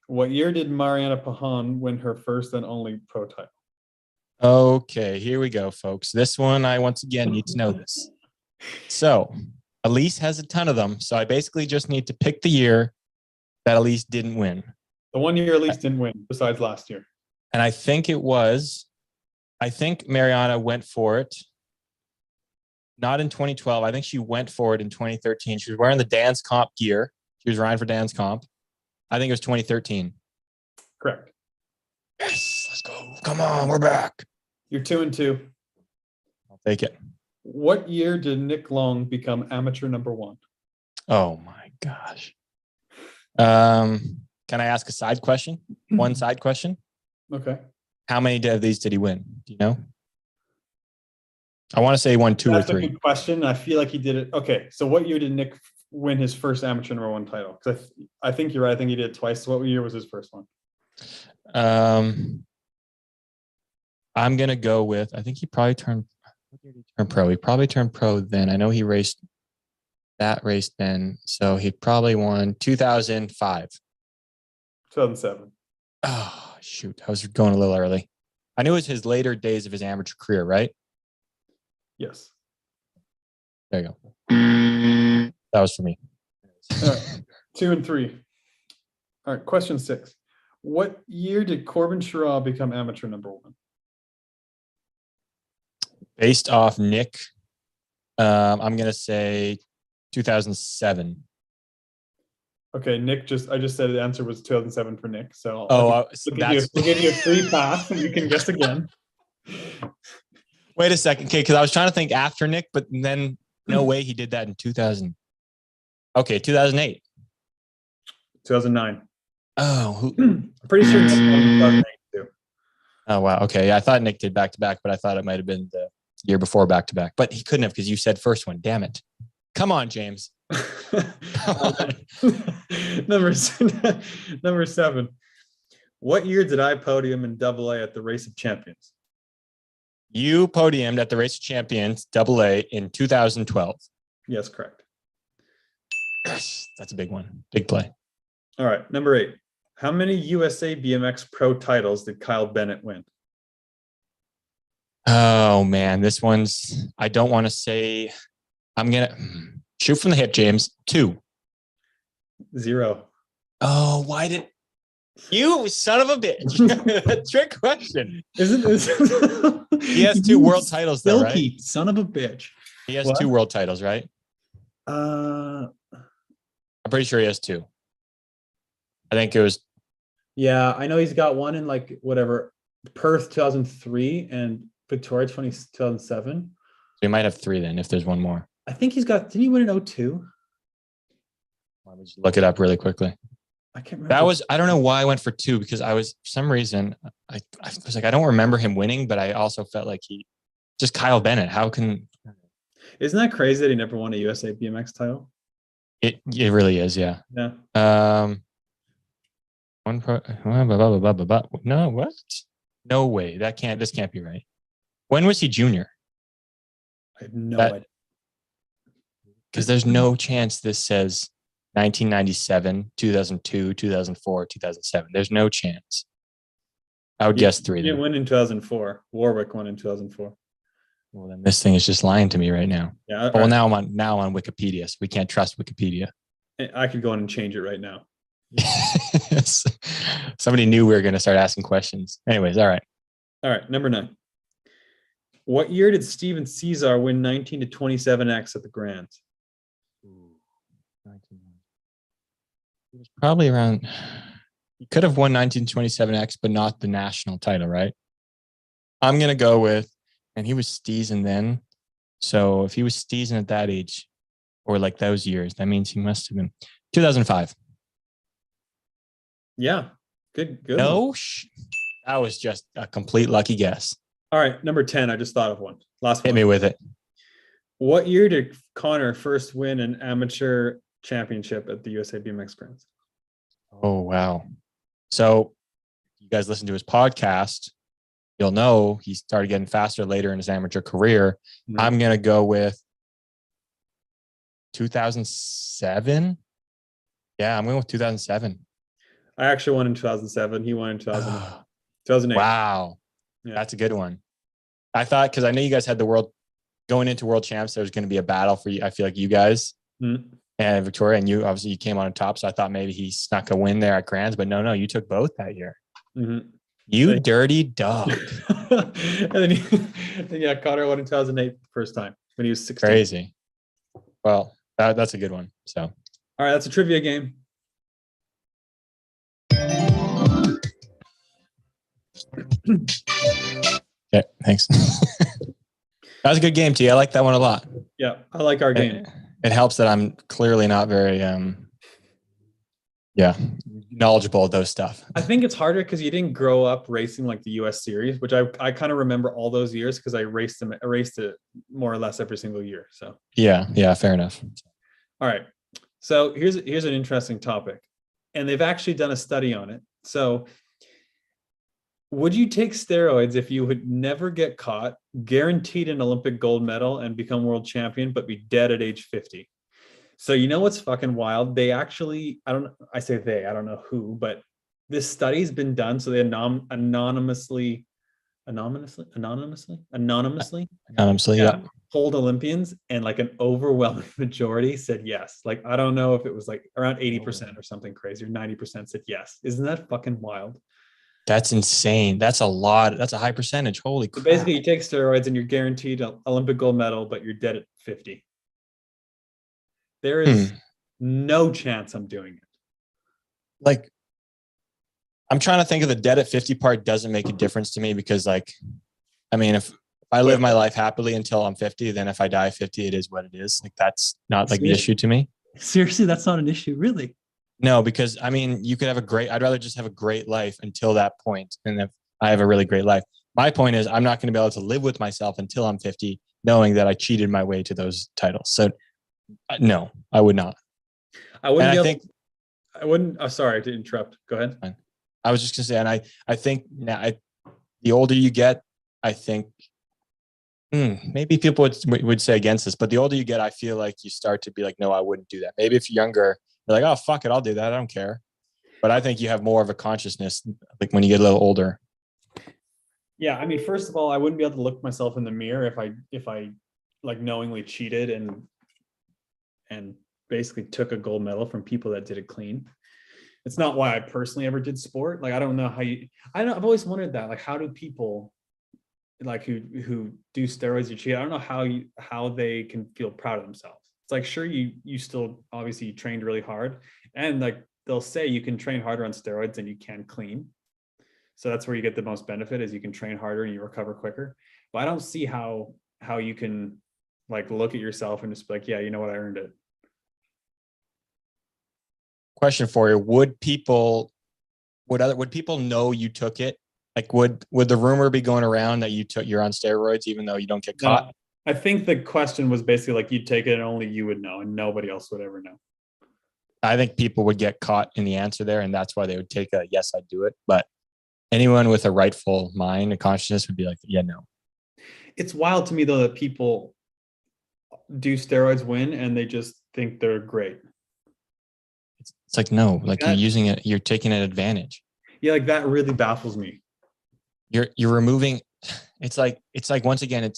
What year did Mariana Pahan win her first and only pro title? Okay, here we go, folks. This one, I once again need to know this. So, Elise has a ton of them. So I basically just need to pick the year that Elise didn't win. The 1 year Elise didn't win, besides last year. And I think Mariana went for it. Not in 2012. I think she went for it in 2013. She was wearing the dance comp gear. She was riding for dance comp. I think it was 2013. Correct. Yes, let's go. Come on, we're back. You're 2-2. I'll take it. What year did Nick Long become amateur number 1? Oh my gosh. Can I ask a side question? One side question? Okay. How many of these did he win? Do you know? I want to say he won 2 That's or 3. a good question. I feel like he did it. Okay. So what year did Nick win his first amateur number 1 title? Because I think you're right. I think he did it twice. What year was his first one? I'm going to go with, I think he probably turned pro. He probably turned pro then. I know he raced that race then. So he probably won 2005. 2007. Oh, shoot. I was going a little early. I knew it was his later days of his amateur career, right? Yes. There you go. That was for me. All right. 2 and 3. All right. Question 6. What year did Corbin Sherraw become amateur number 1? Based off Nick, I'm going to say 2007. Okay, Nick I just said the answer was 2007 for Nick. So we'll give you a free pass and you can guess again. Wait a second, okay, because I was trying to think after Nick, but then no way he did that in 2000. Okay, 2008. 2009. Oh, I'm pretty sure Nick won 2008 too. Oh, wow. Okay, yeah, I thought Nick did back-to-back, but I thought it might have been the year before back-to-back. But he couldn't have because you said first one. Damn it. Come on, James. Come on. Number 7. What year did I podium in AA at the Race of Champions? You podiumed at the Race of Champions AA in 2012. Yes, correct. Yes, that's a big one. Big play. All right, number 8. How many USA BMX Pro titles did Kyle Bennett win? Oh, man. This one's, I don't want to say, I'm going to shoot from the hip, James. 2. 0. Oh, why did you son of a bitch? Trick question. Isn't this? He has 2 world titles, though, right? Silky, son of a bitch. He has What? 2 world titles, right? Uh, I'm pretty sure he has 2. I think it was. yeah, I know he's got one in like whatever Perth 2003 and Victoria 2007. So he might have 3 then, if there's one more. I think he's got. Didn't he win in 02? Let me just look it up really quickly. I can't remember. That was, I don't know why I went for 2 because I was, for some reason, I was like, I don't remember him winning, but I also felt like just Kyle Bennett. How can. Isn't that crazy that he never won a USA BMX title? It really is, yeah. Yeah. One pro, no, what? No way. This can't be right. When was he junior? I have no idea. Because there's no chance this says 1997, 2002, 2004, 2007. There's no chance. I would guess 3 He didn't then. win in 2004. Warwick won in 2004. Well, then this thing is just lying to me right now. Yeah. Well, now I'm on Wikipedia, so we can't trust Wikipedia. I could go in and change it right now. Somebody knew we were going to start asking questions. Anyways, all right. All right, number 9. What year did Steven Cesar win 19 to 27X at the Grands? It was probably around. He could have won 1927X, but not the national title, right? I'm gonna go with, and he was steezing then. So if he was steezing at that age, or like those years, that means he must have been 2005. Yeah, good. No, that was just a complete lucky guess. All right, number 10. I just thought of one. Last one. Hit me with it. What year did Connor first win an amateur championship at the USA BMX Grands? Oh, wow. So you guys listen to his podcast, you'll know he started getting faster later in his amateur career. Mhm. I'm going to go with 2007. Yeah, I'm going with 2007. I actually won in 2007. He won in 2008. Wow. Yeah. That's a good one. I thought, because I know you guys had the world going into world champs, there was going to be a battle for you. I feel like you guys and Victoria, and you obviously you came on top. So I thought maybe he snuck a win there at Grands, but no, you took both that year. Mm-hmm. You dirty dog. And then Connor won in 2008 the first time when he was 16. Crazy. Well, that's a good one. So, all right, that's a trivia game. Okay, thanks. That was a good game, T. I like that one a lot. Yeah, I like our game. It helps that I'm clearly not very knowledgeable of those stuff. I think it's harder because you didn't grow up racing like the US series, which I kind of remember all those years because I raced it more or less every single year. So yeah, fair enough. all right. So here's an interesting topic. And they've actually done a study on it. So would you take steroids if you would never get caught, guaranteed an Olympic gold medal, and become world champion, but be dead at age 50? So you know what's fucking wild? They actually, I don't know who, but this study's been done. So they anonymously, yeah. polled Olympians, and like an overwhelming majority said yes. Like, I don't know if it was like around 80% or something crazy, or 90% said yes. Isn't that fucking wild? That's insane. That's a lot. That's a high percentage. Holy crap. So basically, you take steroids and you're guaranteed an Olympic gold medal, but you're dead at 50. There is no chance I'm doing it. Like, I'm trying to think of the dead at 50 part. Doesn't make a difference to me because, like, I mean, if I live my life happily until I'm 50, then if I die 50, it is what it is. Like, that's not like the issue to me. Seriously, that's not an issue, really. No, because I mean, you could have I'd rather just have a great life until that point. And if I have a really great life, my point is I'm not going to be able to live with myself until I'm 50, knowing that I cheated my way to those titles. So no, I would not. I wouldn't. And I wouldn't. Oh, sorry to interrupt. Go ahead. Fine. I was just going to say, and I think now the older you get, I think maybe people would say against this, but the older you get, I feel like you start to be like, no, I wouldn't do that. Maybe if you're younger, you're like, oh, fuck it, I'll do that. I don't care. But I think you have more of a consciousness like when you get a little older. Yeah, I mean, first of all, I wouldn't be able to look myself in the mirror if I like knowingly cheated and basically took a gold medal from people that did it clean. It's not why I personally ever did sport. Like, I don't know how I've always wondered that, like, how do people like who do steroids or cheat? I don't know how they can feel proud of themselves. It's like, sure, you still obviously trained really hard, and like they'll say you can train harder on steroids than you can clean. So that's where you get the most benefit, is you can train harder and you recover quicker. But I don't see how you can like look at yourself and just be like, yeah, you know what, I earned it. Question for you: would people know you took it? Like, would the rumor be going around that you're on steroids even though you don't get caught? No, I think the question was basically like, you'd take it and only you would know and nobody else would ever know. I think people would get caught in the answer there, and that's why they would take a yes, I do it. But anyone with a rightful mind and consciousness would be like, yeah, no. It's wild to me though that people do steroids win and they just think they're great. It's like, no, like you're using it, you're taking an advantage. Yeah, like that really baffles me. you're removing. It's like once again,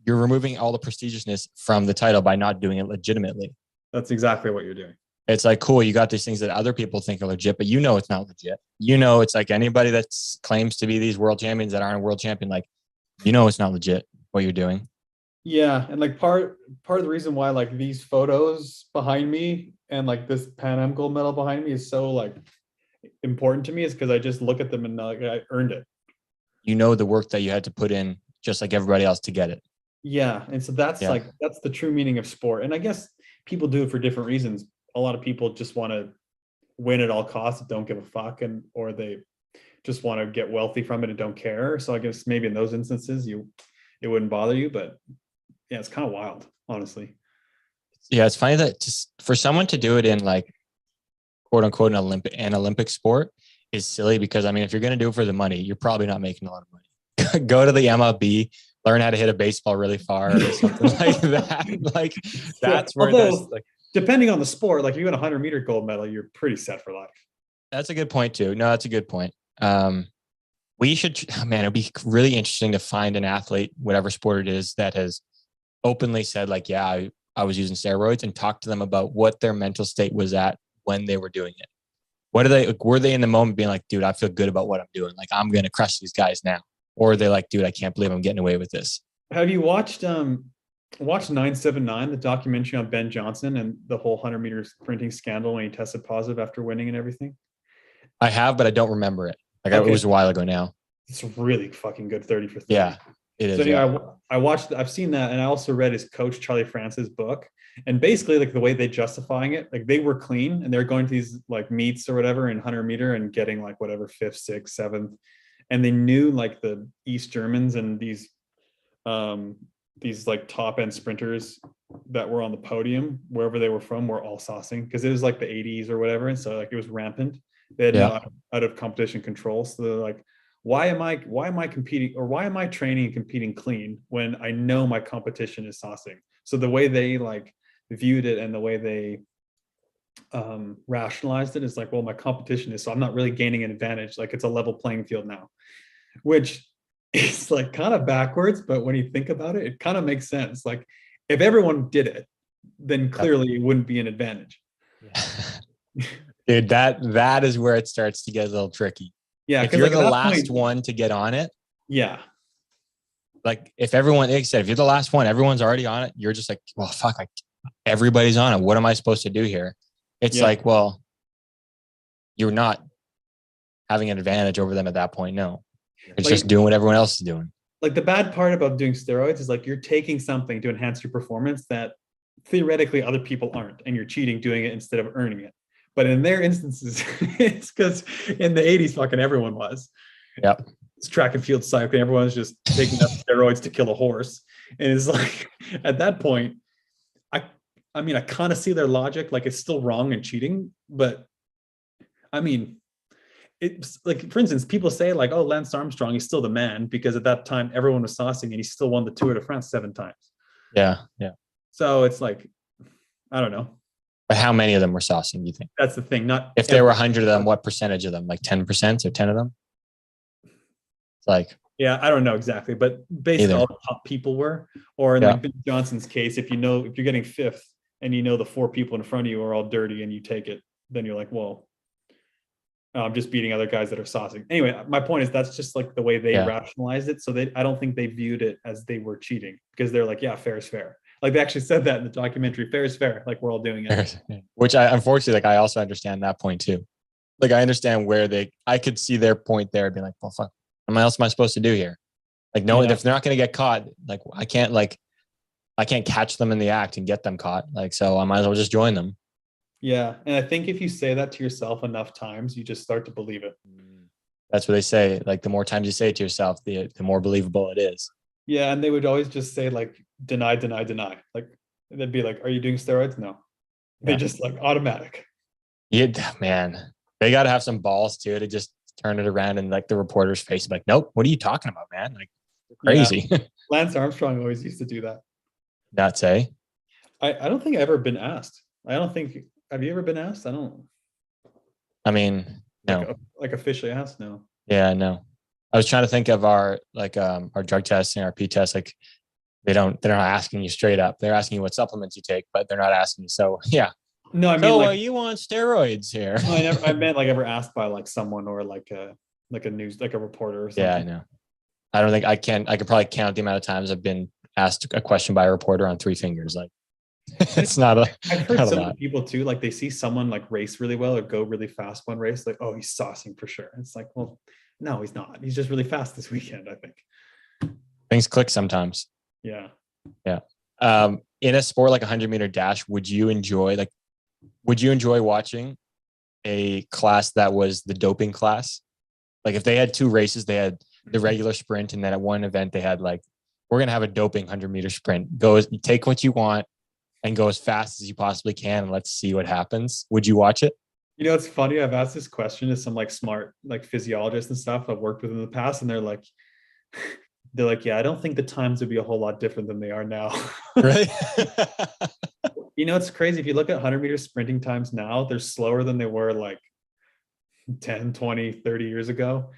you're removing all the prestigiousness from the title by not doing it legitimately. That's exactly what you're doing. It's like, cool, you got these things that other people think are legit, but it's not legit. It's like anybody that claims to be these world champions that aren't a world champion, like, it's not legit what you're doing. Yeah, and like part of the reason why like these photos behind me and like this Pan Am gold medal behind me is so like important to me is because I just look at them and like I earned it. The work that you had to put in, just like everybody else, to get it. Yeah, and so that's that's the true meaning of sport. And I guess people do it for different reasons. A lot of people just want to win at all costs, don't give a fuck, or they just want to get wealthy from it and don't care. So I guess maybe in those instances it wouldn't bother you, but yeah, it's kind of wild, honestly. Yeah, it's funny that for someone to do it in like quote unquote an Olympic sport is silly because if you're going to do it for the money, you're probably not making a lot of money. Go to the MLB, learn how to hit a baseball really far or something like that. Like that's where depending on the sport, like if you win a 100-meter gold medal, you're pretty set for life. That's a good point too. No, that's a good point. We should, it'd be really interesting to find an athlete, whatever sport it is, that has openly said like, yeah, I was using steroids, and talk to them about what their mental state was at when they were doing it. Were they in the moment being like, dude, I feel good about what I'm doing. Like I'm going to crush these guys now. Or are they like, dude, I can't believe I'm getting away with this. Have you watched 979, the documentary on Ben Johnson and the whole 100-meter sprinting scandal when he tested positive after winning and everything? I have, but I don't remember it. Like it was a while ago now. It's really fucking good, 30 for 30. Yeah, it is. So anyway, I've seen that, and I also read his coach Charlie France's book. And basically, like the way they justifying it, like they were clean and they're going to these like meets or whatever in 100-meter and getting like whatever 5th, 6th, 7th, and they knew like the East Germans and these like top end sprinters that were on the podium wherever they were from were all saucing because it was like the 80s or whatever, and so like it was rampant. They had no out of competition control. So they're like, why am I competing, or why am I training and competing clean when I know my competition is saucing? So the way they like viewed it and the way they rationalized it is like, well, my competition is, so I'm not really gaining an advantage. Like it's a level playing field now, which is like kind of backwards. But when you think about it, it kind of makes sense. Like if everyone did it, then clearly it wouldn't be an advantage. Dude, that is where it starts to get a little tricky. Yeah, if you're the last one to get on it. Yeah. Like if everyone, like I said, if you're the last one, everyone's already on it. You're just like, well, fuck, like everybody's on it. What am I supposed to do here? It's like, well, you're not having an advantage over them at that point. No, it's just doing what everyone else is doing. Like the bad part about doing steroids is like you're taking something to enhance your performance that theoretically other people aren't, and you're cheating doing it instead of earning it. But in their instances, it's because in the 80s, fucking everyone was. Yep. It's track and field cycling. Everyone's just taking up steroids to kill a horse. And it's like, at that point, I mean, I kind of see their logic. Like it's still wrong and cheating. But I mean, it's like, for instance, people say like, oh, Lance Armstrong, he's still the man because at that time, everyone was saucing and he still won the Tour de France 7 times. Yeah. Yeah. So it's like, I don't know. But how many of them were saucing, do you think? That's the thing. Not if there were 100 of them, what percentage of them? Like 10% or 10 of them? It's like, yeah, I don't know exactly, but basically all the top people were. Or in like Ben Johnson's case, if you're getting 5th and you know the 4 people in front of you are all dirty and you take it, then you're like, well, I'm just beating other guys that are saucing. Anyway, my point is that's just like the way they rationalized it. So I don't think they viewed it as they were cheating because they're like, yeah, fair is fair. Like they actually said that in the documentary, fair is fair. Like we're all doing it. Which unfortunately, like I also understand that point too. Like I understand where I could see their point there being like, well, fuck, what else am I supposed to do here? Like, no, if they're not going to get caught, like I can't catch them in the act and get them caught. Like, so I might as well just join them. Yeah. And I think if you say that to yourself enough times, you just start to believe it. That's what they say. Like the more times you say it to yourself, the more believable it is. Yeah. And they would always just say like, deny, deny, deny. Like they'd be like, are you doing steroids? No. They just like automatic. Yeah, man. They got to have some balls too to just turn it around and like the reporter's face, like, nope, what are you talking about, man? Like crazy. Yeah. Lance Armstrong always used to do that. That's I don't think I've ever been asked. Have you ever been asked? I mean, no. Like officially asked? No. Yeah, no. I was trying to think of our drug testing, our P test. Like they're not asking you straight up. They're asking you what supplements you take, but they're not asking you. So yeah. No, I mean, So like, you on steroids here? no, I meant like ever asked by like someone or like a reporter or something. Yeah, I know. I don't think I could probably count the amount of times I've been asked a question by a reporter on 3 fingers. Like it's not a. I've heard not a some lot. people too, like they see someone like race really well or go really fast one race, like, oh, he's saucing for sure. It's like, well, no, he's not. He's just really fast this weekend, I think. Things click sometimes. Yeah. Yeah. In a sport like 100-meter dash, would you enjoy watching a class that was the doping class? Like if they had 2 races, they had the regular sprint, and then at one event they had like, we're gonna have a doping 100-meter sprint. You take what you want and go as fast as you possibly can, and let's see what happens. Would you watch it? You know, it's funny. I've asked this question to some like smart like physiologists and stuff I've worked with in the past, and they're like, yeah, I don't think the times would be a whole lot different than they are now. Right? You know, it's crazy. If you look at 100-meter sprinting times now, they're slower than they were like 10, 20, 30 years ago.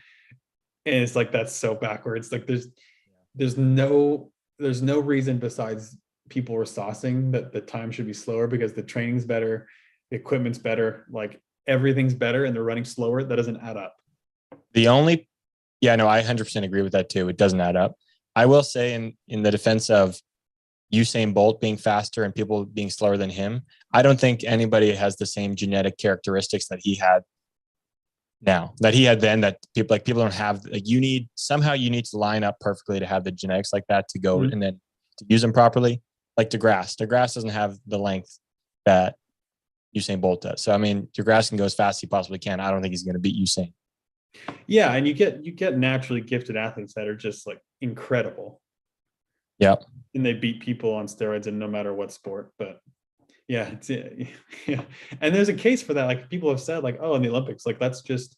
And it's like, that's so backwards. Like there's no reason besides people were saucing that the time should be slower, because the training's better, the equipment's better, like everything's better, and they're running slower. That doesn't add up. Yeah, no, I 100% agree with that too. It doesn't add up. I will say in the defense of Usain Bolt being faster and people being slower than him, I don't think anybody has the same genetic characteristics that he had now, that he had then, that people don't have. Like you need to line up perfectly to have the genetics like that to go and then to use them properly. Like DeGrasse doesn't have the length that Usain Bolt does. So I mean, DeGrasse can go as fast as he possibly can. I don't think he's going to beat Usain. Yeah, and you get naturally gifted athletes that are just like incredible. Yeah, and they beat people on steroids in no matter what sport. But yeah, yeah. And there's a case for that. Like people have said, like, oh, in the Olympics, like let's just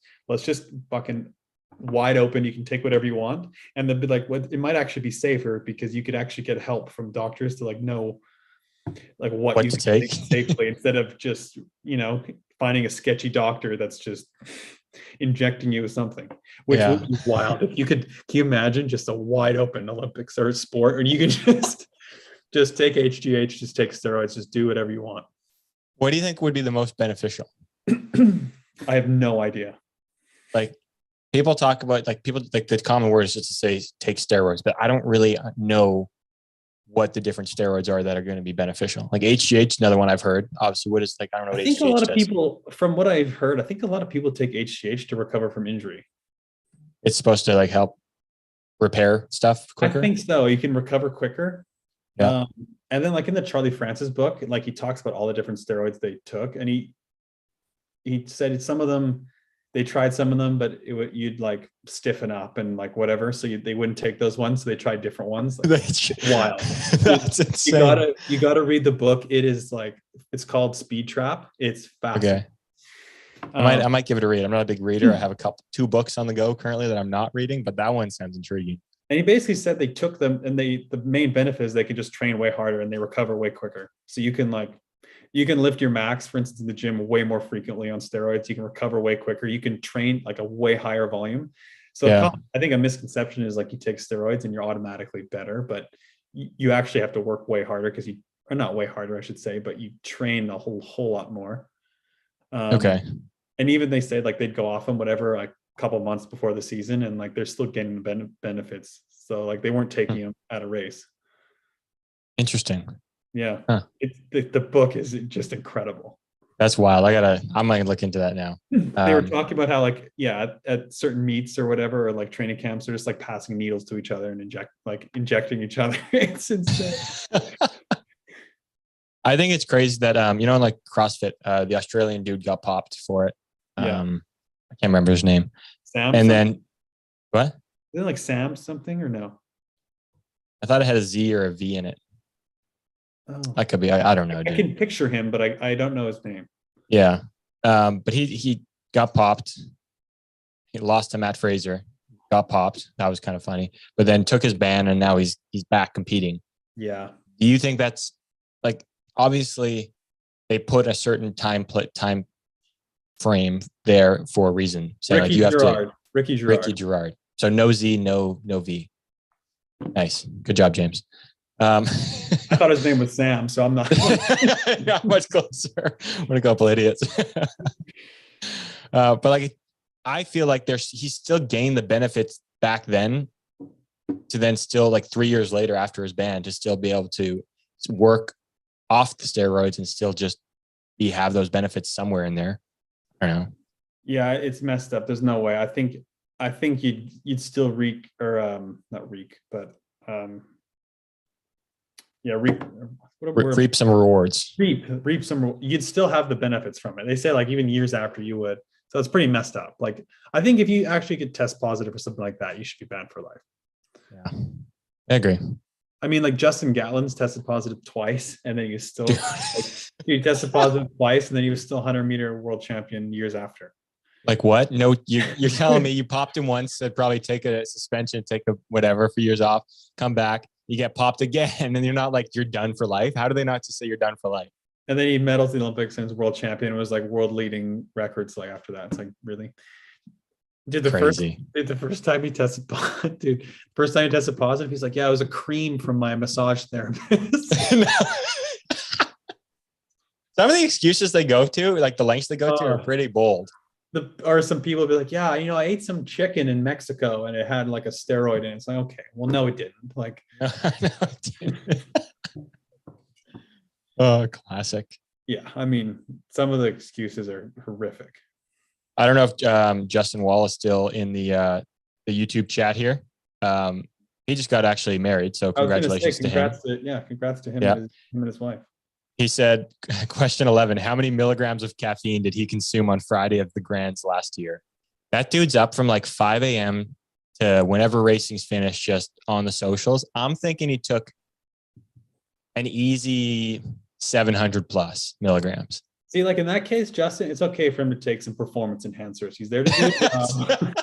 fucking wide open. You can take whatever you want, and they'll be like, what? It might actually be safer because you could actually get help from doctors to like know like what you to can take safely, instead of just finding a sketchy doctor that's just injecting you with something, which would be wild. If can you imagine just a wide open Olympics or sport, and you can just take HGH, just take steroids, just do whatever you want? What do you think would be the most beneficial? I have no idea. Like people talk about, like people, like the common word is just to say take steroids, but I don't really know what the different steroids are that are going to be beneficial. Like HGH, another one I've heard. Obviously, what is, like, I don't know what I think HGH a lot of does. people, from what I've heard, I think a lot of people take HGH to recover from injury. It's supposed to like help repair stuff quicker. I think so. You can recover quicker. Yeah. And then like in the Charlie Francis book, like he talks about all the different steroids they took, and he said some of them, they tried some of them, but you'd like stiffen up and like whatever. So they wouldn't take those ones. So they tried different ones. Like, wild. That's insane. You gotta read the book. It is like, it's called Speed Trap. It's fascinating. Okay. I might give it a read. I'm not a big reader. I have 2 books on the go currently that I'm not reading, but that one sounds intriguing. And he basically said they took them, and the main benefit is they can just train way harder and they recover way quicker. So you can lift your max, for instance, in the gym way more frequently on steroids. You can recover way quicker. You can train like a way higher volume. So I think a misconception is like you take steroids and you're automatically better, but you actually have to work way harder or not way harder, I should say, but you train a whole lot more. Okay. And even they said like they'd go off them, whatever, like a couple months before the season, and like they're still getting the benefits. So like they weren't taking them at a race. Interesting. Yeah. Huh. The book is just incredible. That's wild. I'm gonna look into that now. They were talking about how like, at certain meets or whatever, or like training camps, they're just like passing needles to each other and injecting each other. It's insane. I think it's crazy that like CrossFit, the Australian dude got popped for it. I can't remember his name. Sam. And then what? Is it like Sam something or no? I thought it had a Z or a V in it. Oh. That could be. I don't know. I Dude. can picture him, but I don't know his name. Yeah. But he got popped. He lost to Matt Fraser. Got popped. That was kind of funny. But then took his ban, and now he's back competing. Yeah. Do you think that's like, obviously they put a certain time frame there for a reason? So Ricky Gerard. So no Z, no V. Nice. Good job, James. I thought his name was Sam, so I'm not. Not much closer. What a couple idiots. But like, I feel like he still gained the benefits back then to then still like 3 years later after his ban to still be able to work off the steroids and still just have those benefits somewhere in there. I don't know. Yeah, it's messed up. There's no way. I think you'd still reek or not reek, but yeah, reap some rewards. Reap some. You'd still have the benefits from it. They say like even years after you would. So it's pretty messed up. Like I think if you actually could test positive or something like that, you should be banned for life. Yeah, I agree. I mean, like Justin Gatlin's tested positive twice, and then you still he tested positive twice, and then he was still 100-meter world champion years after. Like what? No, you're telling me you popped him once, said probably take a suspension, take a whatever for years off, come back, you get popped again, and you're not like you're done for life. How do they not just say you're done for life? And then he medals the Olympics and was world champion. It was like world leading records. Like after that, it's like really, dude. The first time he tested positive, dude. First time he tested positive, he's like, yeah, it was a cream from my massage therapist. Some of the excuses they go to, like the lengths they go to, are pretty bold. Or some people be like, yeah, I ate some chicken in Mexico and it had like a steroid in it. It's like, okay, well, no, it didn't. Like, no, it didn't. Oh, classic. Yeah, I mean, some of the excuses are horrific. I don't know if Justin Wall is still in the YouTube chat here. He just got actually married, so congratulations to him. Congrats to him, yeah. Him and his wife. He said, question 11, how many milligrams of caffeine did he consume on Friday of the Grands last year? That dude's up from like 5 a.m. to whenever racing's finished, just on the socials. I'm thinking he took an easy 700 plus milligrams. See, like in that case, Justin, it's okay for him to take some performance enhancers. He's there to do a job.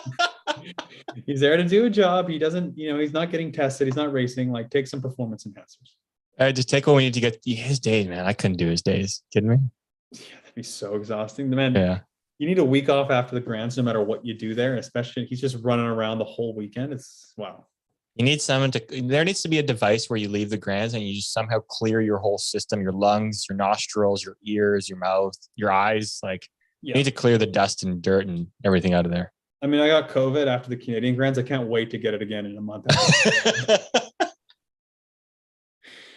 He's there to do a job. He doesn't, he's not getting tested. He's not racing. Like, take some performance enhancers. Just take what we need to get his days, man. I couldn't do his days. Kidding me? Yeah, that'd be so exhausting. The man, yeah. You need a week off after the Grands, no matter what you do there, especially he's just running around the whole weekend. It's wow. You need there needs to be a device where you leave the Grands and you just somehow clear your whole system, your lungs, your nostrils, your ears, your mouth, your eyes. Like you need to clear the dust and dirt and everything out of there. I mean, I got COVID after the Canadian Grands. I can't wait to get it again in a month.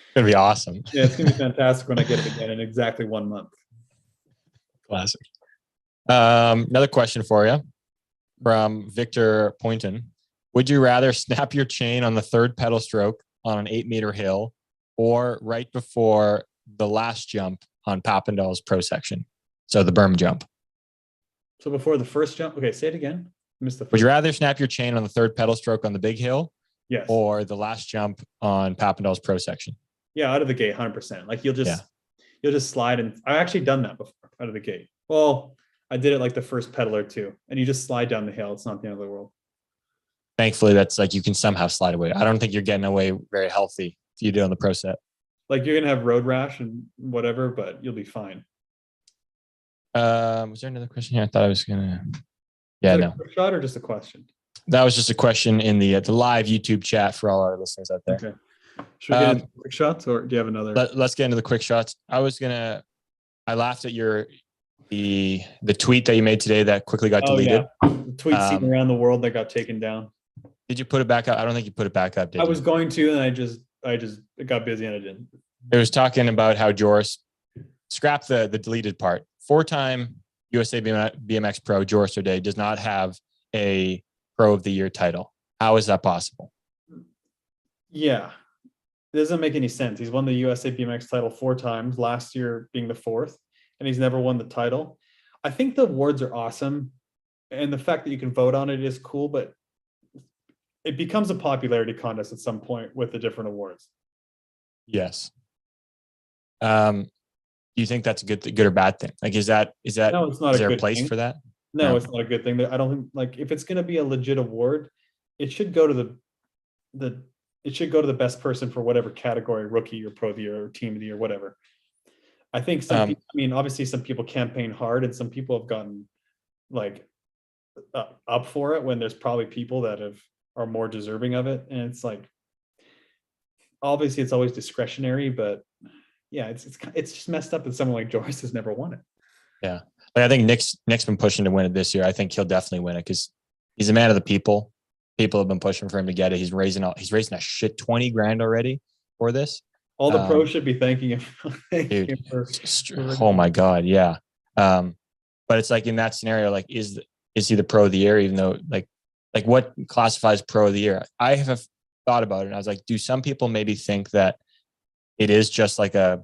It's gonna be awesome. Yeah, it's gonna be fantastic when I get it again in exactly 1 month. Classic. Another question for you from Victor Poynton. Would you rather snap your chain on the third pedal stroke on an 8-meter hill or right before the last jump on Papendal's pro section? So the berm jump. So before the first jump? Okay, say it again. Missed the first. Would you rather snap your chain on the third pedal stroke on the big hill? Yes. Or the last jump on Papendal's pro section? Yeah, out of the gate, 100%. Like you'll just slide, and I've actually done that before out of the gate. Well, I did it like the first pedal or two, and you just slide down the hill. It's not the end of the world. Thankfully, that's like you can somehow slide away. I don't think you're getting away very healthy if you do it on the pro set. Like you're gonna have road rash and whatever, but you'll be fine. Was there another question here? I thought I was gonna. Yeah, no. A quick shot or just a question? That was just a question in the live YouTube chat for all our listeners out there. Okay. Should we get into quick shots, or do you have another? Let's get into the quick shots. I laughed at the tweet that you made today that quickly got deleted. Yeah. The tweet seen around the world that got taken down. Did you put it back up? I don't think you put it back up, did you? I was going to, and I just got busy and I didn't. It was talking about how Joris scrapped the deleted part. 4-time USA BMX Pro Joris O'Day does not have a Pro of the Year title. How is that possible? Yeah. It doesn't make any sense. He's won the USA BMX title 4 times, last year being the 4th, and he's never won the title. I think the awards are awesome, and the fact that you can vote on it is cool, but it becomes a popularity contest at some point with the different awards. Yes. Do you think that's a good or bad thing? Like, is that no, it's not is a there good a place thing. for that? No, it's not a good thing. I don't think, like, if it's going to be a legit award, it should go to the best person for whatever category, rookie or pro of the year or team of the year, whatever. I think obviously some people campaign hard and some people have gotten like up for it when there's probably people that are more deserving of it. And it's like, obviously it's always discretionary, but yeah, it's just messed up that someone like Joris has never won it. Yeah. Like I think Nick's been pushing to win it this year. I think he'll definitely win it because he's a man of the people. People have been pushing for him to get it. He's raising a shit 20 grand already for this. All the pros should be thanking him. Dude, oh my God. Yeah. But it's like in that scenario, like, is he the pro of the year, even though like what classifies pro of the year? I have thought about it and I was like, do some people maybe think that it is just like a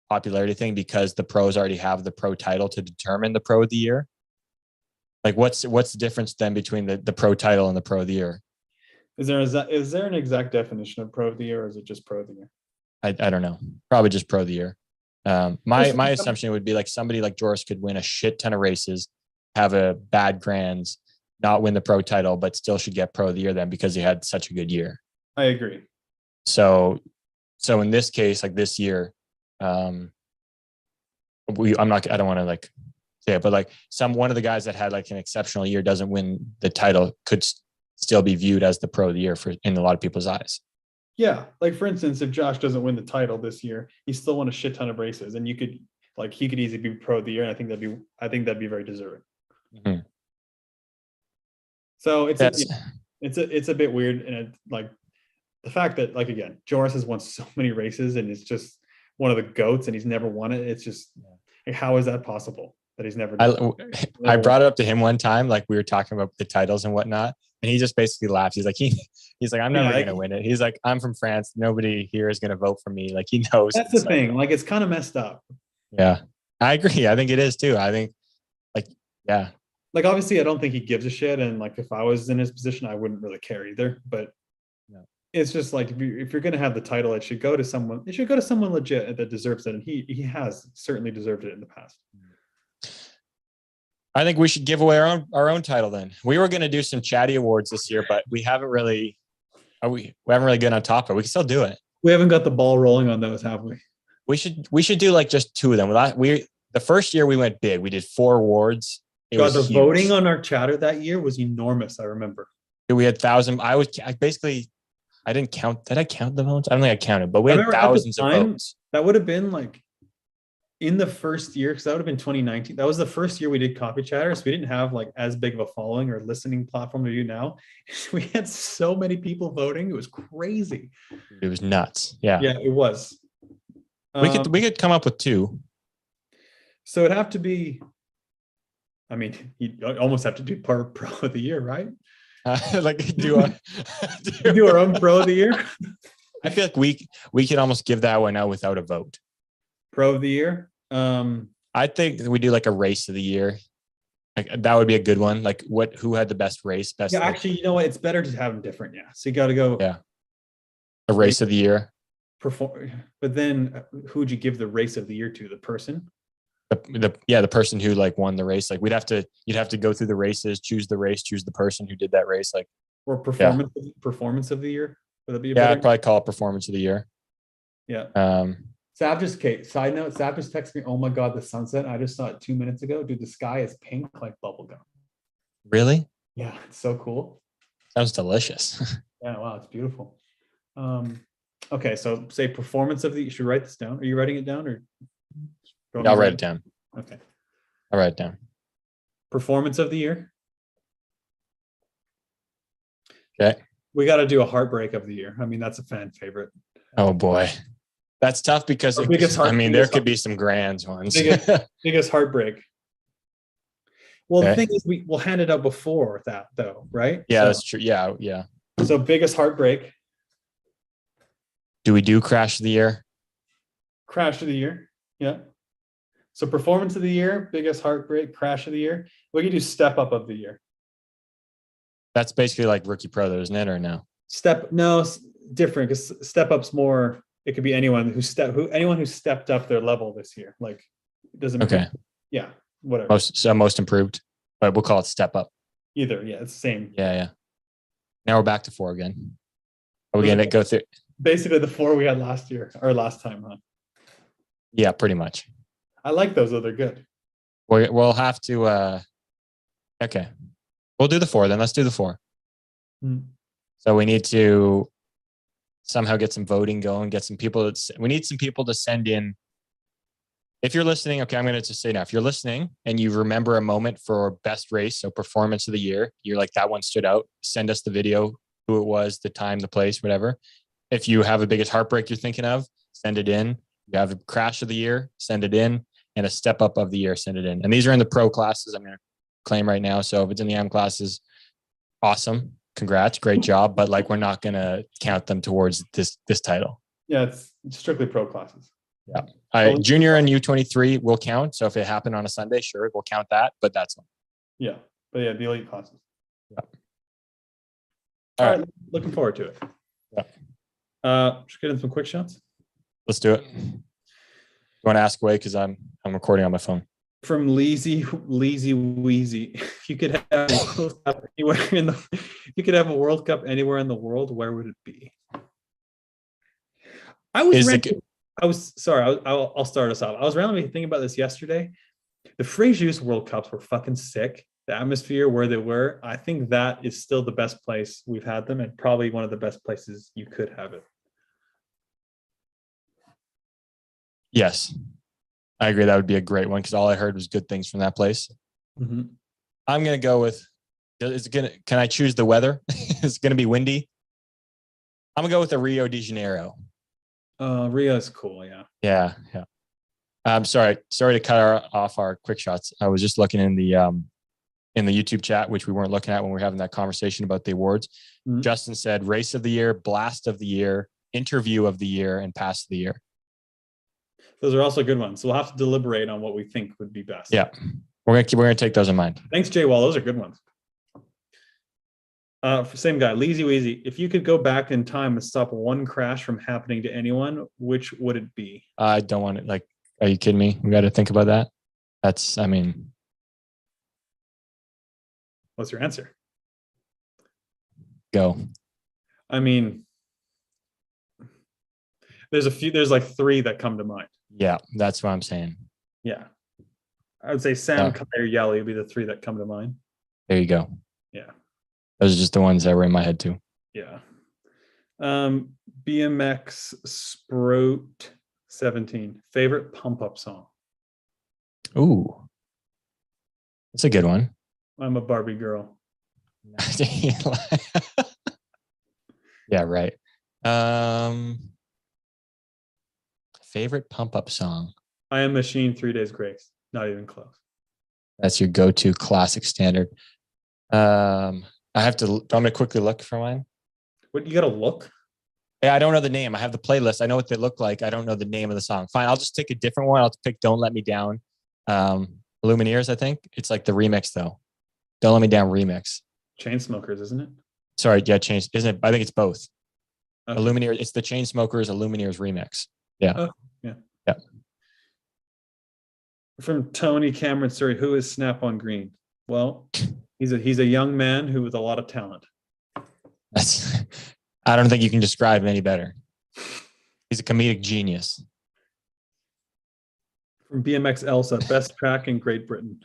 popularity thing because the pros already have the pro title to determine the pro of the year? Like what's the difference then between the pro title and the pro of the year? Is there an exact definition of pro of the year, or is it just pro of the year? I don't know. Probably just pro of the year. My assumption would be like somebody like Joris could win a shit ton of races, have a bad Grands, not win the pro title, but still should get pro of the year then because he had such a good year. I agree. So in this case, like this year, I don't want to like say it, but like one of the guys that had like an exceptional year doesn't win the title could still be viewed as the pro of the year in a lot of people's eyes. Yeah, like for instance, if Josh doesn't win the title this year, he still won a shit ton of races, and he could easily be pro of the year. And I think that'd be very deserving. Mm-hmm. So it's a bit weird, and like the fact that like again, Joris has won so many races, and it's just one of the GOATs, and he's never won it. It's just like, how is that possible that he's never? I brought it up to him one time, like we were talking about the titles and whatnot. And he just basically laughed. He's like, I'm never going to win it. He's like, I'm from France. Nobody here is going to vote for me. Like he knows. That's the thing. Like it's kind of messed up. Yeah, I agree. I think it is too. I think yeah. Like obviously I don't think he gives a shit. And like, if I was in his position, I wouldn't really care either, but it's just like, if you're going to have the title, it should go to someone legit that deserves it. And he has certainly deserved it in the past. I think we should give away our own title then. We were going to do some chatty awards this year, but we haven't really gotten on top of it. We can still do it. We haven't got the ball rolling on those, have we? We should do like just two of them. The first year we went big. We did 4 awards. The voting on our chatter that year was enormous. I remember. We had 1,000. I didn't count. Did I count the votes? I don't think I counted, but we had thousands of votes. That would have been like in the first year, because that would have been 2019. That was the first year we did Coffee Chatter. So we didn't have like as big of a following or listening platform to do now. We had so many people voting. It was crazy. It was nuts. Yeah. Yeah, it was. We could come up with 2. So it'd have to be, I mean, you almost have to do pro of the year, right? Do our own pro of the year. I feel like we could almost give that one out without a vote. Pro of the year. I think we do like a race of the year. Like that would be a good one. Like who had the best race? Yeah, actually, you know what? It's better to have them different. Yeah. So you got to go. Yeah. A race of the year. But then who'd you give the race of the year to? The person? The person who like won the race. Like you'd have to go through the races, choose the race, choose the person who did that race. Like or performance of the year. Would that be I'd probably call it performance of the year. Yeah. Sab side note, Sab just texted me, oh my God, the sunset. I just saw it 2 minutes ago. Dude, the sky is pink like bubblegum. Really? Yeah, it's so cool. Sounds delicious. Yeah, wow, it's beautiful. Okay, so say performance of the, you should write this down. Are you writing it down or? Yeah, I'll write it down. Okay. I'll write it down. Performance of the year. Okay. We got to do a heartbreak of the year. I mean, that's a fan favorite. Oh boy. That's tough because there could be some Grands ones. biggest heartbreak. Well, the thing is, we'll hand it out before that, though, right? Yeah, that's true. Yeah, yeah. So biggest heartbreak. Do we do crash of the year? Crash of the year. Yeah. So performance of the year, biggest heartbreak, crash of the year. We can do step up of the year. That's basically like rookie pro, though, isn't it? Or no? Different because step up's more. It could be anyone who stepped up their level this year. Like it doesn't. Okay. Yeah. Whatever. Most improved, but we'll call it step up. Either. Yeah. It's the same. Yeah. Now we're back to 4 again. Are we gonna go through? Basically the 4 we had last time, huh? Yeah, pretty much. I like those though. They're good. We'll have to. Okay. We'll do the 4 then. Let's do the 4. Hmm. So we need to somehow get some voting going, get some people. We need some people to send in. If you're listening, okay, I'm going to just say now, if you're listening and you remember a moment for best race, so performance of the year, you're like, that one stood out, send us the video, who it was, the time, the place, whatever. If you have a biggest heartbreak you're thinking of, send it in. You have a crash of the year, send it in. And a step up of the year, send it in. And these are in the pro classes I'm going to claim right now. So if it's in the AM classes, awesome. Congrats. Great job. But like, we're not going to count them towards this title. Yeah, it's strictly pro classes. Yeah. Junior and U23 will count. So if it happened on a Sunday, sure, we'll count that. But that's all. Yeah. But yeah, the elite classes. Yeah. All right. Looking forward to it. Yeah. Just get in some quick shots. Let's do it. You want to ask away? Because I'm recording on my phone. From Leezy Weezy. If you could have a World Cup anywhere in the, if you could have a World Cup anywhere in the world, where would it be? I'll start us off. I was randomly thinking about this yesterday. The Fréjus World Cups were fucking sick. The atmosphere where they were, I think that is still the best place we've had them, and probably one of the best places you could have it. Yes, I agree. That would be a great one because all I heard was good things from that place. Mm-hmm. I'm going to go with, can I choose the weather? It's going to be windy. I'm going to go with the Rio de Janeiro. Rio is cool. Yeah. Yeah. Yeah. I'm sorry to cut off our quick shots. I was just looking in the YouTube chat, which we weren't looking at when we were having that conversation about the awards. Mm-hmm. Justin said race of the year, blast of the year, interview of the year, and pass of the year. Those are also good ones. So we'll have to deliberate on what we think would be best. Yeah. We're gonna take those in mind. Thanks, Jay Wall. Those are good ones. Same guy, Leezy Weezy. If you could go back in time and stop one crash from happening to anyone, which would it be? I don't want it. Like, are you kidding me? We got to think about that. What's your answer? Go. I mean, there's like 3 that come to mind. Yeah, that's what I'm saying. Yeah. I would say Sam, Claire, Yelly would be the 3 that come to mind. There you go. Yeah. Those are just the ones that were in my head too. Yeah. BMX Sprout 17. Favorite pump up song? Ooh. That's a good one. I'm a Barbie girl. Yeah, right. Favorite pump up song? I Am Machine, 3 Days Grace. Not even close. That's your go-to classic standard. I have to, do you want me to quickly look for mine? What, you got to look? Yeah, I don't know the name. I have the playlist. I know what they look like. I don't know the name of the song. Fine, I'll just take a different one. I'll pick Don't Let Me Down. Lumineers, I think. It's like the remix though. Don't Let Me Down remix. Chainsmokers, isn't it? Sorry, yeah, change. Isn't it? I think it's both. Okay. Lumineers, it's the Chainsmokers, Lumineers remix. Yeah. Oh, yeah. Yeah. From Tony Cameron, sorry, who is Snap on Green? Well, he's a young man who with a lot of talent. I don't think you can describe him any better. He's a comedic genius. From BMX Elsa, best track in Great Britain.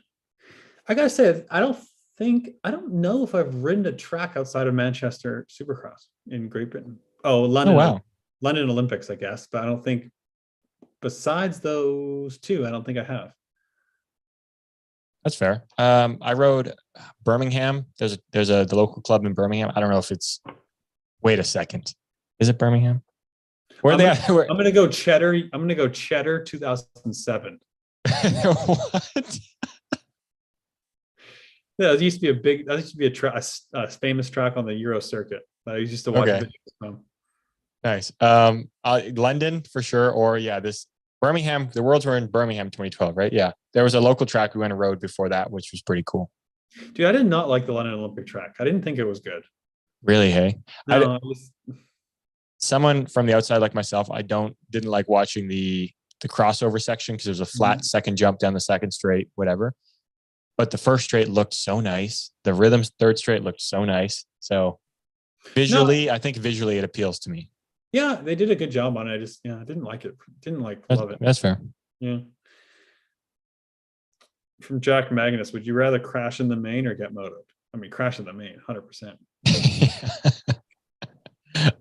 I gotta say, I don't know if I've ridden a track outside of Manchester Supercross in Great Britain. Oh, London. Oh, wow. London Olympics, I guess, but I don't think besides those 2, I don't think I have. That's fair. I rode Birmingham. There's the local club in Birmingham. I don't know if it's. Wait a second. Is it Birmingham? Where are they at? I'm gonna go Cheddar. I'm gonna go Cheddar 2007. What? Yeah, it used to be a famous track on the Euro circuit that I used to watch videos from. Nice. London for sure, or yeah, this Birmingham. The Worlds were in Birmingham 2012, right? Yeah, there was a local track we went and rode before that, which was pretty cool. Dude, I did not like the London Olympic track. I didn't think it was good. Really? Hey, no, someone from the outside like myself, I didn't like watching the crossover section because there's a flat second jump down the second straight, whatever. But the first straight looked so nice. The rhythms third straight looked so nice. So visually, I think visually it appeals to me. Yeah, they did a good job on it. I didn't like it. Love it. That's fair. Yeah. From Jack Magnus, would you rather crash in the main or get motoed? I mean, crash of the main, 100%.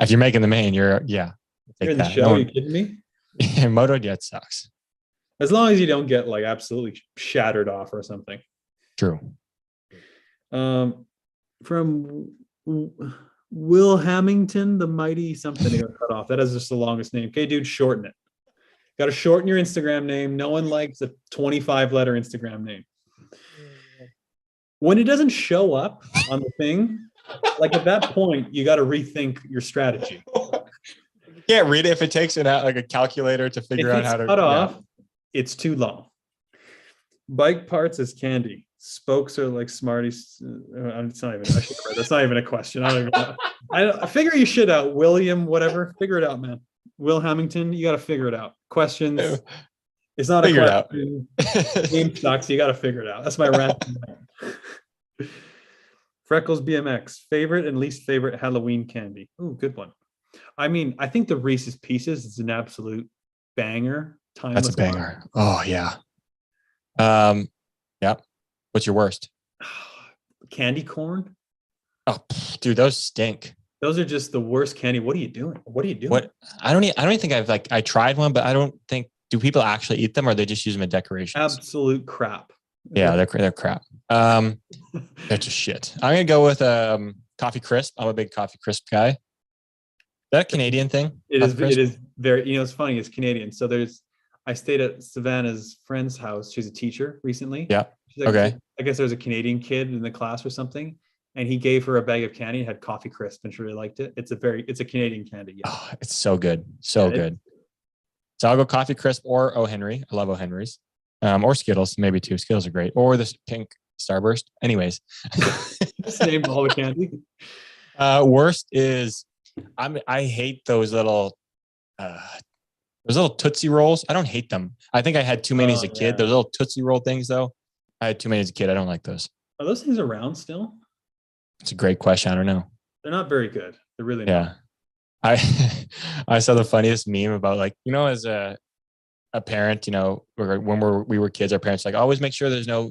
If you're making the main, you're You're take in the that. show. No Are you one- kidding me? Moto Jet sucks. As long as you don't get like absolutely shattered off or something. True. From Will Hamilton, the mighty something got cut off. That is just the longest name. Okay, dude, shorten it. Got to shorten your Instagram name. No one likes a 25-letter Instagram name. When it doesn't show up on the thing, like at that point, you got to rethink your strategy. You can't read it if it takes it out like a calculator to If figure out it's how to cut yeah. off, it's too long. Bike parts is candy. Spokes are like Smarties. It's not even. I should have read. That's not even a question. I don't even know. I figure you should out. William, whatever. Figure it out, man. Will Hamilton, you got to figure it out. Questions. It's not Figure it a out. question. Game sucks. You got to figure it out. That's my rant. Freckles BMX, favorite and least favorite Halloween candy. Ooh, good one. I mean, I think the Reese's Pieces is an absolute banger. Timeless. That's a banger. Oh yeah. Yeah. What's your worst? Candy corn. Oh, dude, those stink. Those are just the worst candy. What are you doing? What are you doing? What? I don't even think I tried one, but I don't think, do people actually eat them or they just use them as decorations? Absolute crap. Yeah, they're crap. They're just shit. I'm gonna go with coffee crisp. I'm a big coffee crisp guy. Is that a Canadian thing? It Coffee is. crisp? It is very. It's funny. It's Canadian. So I stayed at Savannah's friend's house. She's a teacher recently. Yeah. She's like, Okay. I guess there was a Canadian kid in the class or something, and he gave her a bag of candy. It had coffee crisp, and she really liked it. It's a Canadian candy. Yeah. Oh, it's so good, so Yeah, good. So I'll go coffee crisp or O Henry. I love O Henrys, or Skittles maybe too. Skittles are great, or this pink Starburst. Anyways, Just named all the candy. worst is I hate those little Tootsie Rolls. I don't hate them. I think I had too many as a kid. Yeah. Those little Tootsie Roll things, though, I had too many as a kid. I don't like those. Are those things around still? It's a great question. I don't know. They're not very good. They're really not. Yeah. I saw the funniest meme about as a parent, when we were kids, our parents were like, always make sure there's no,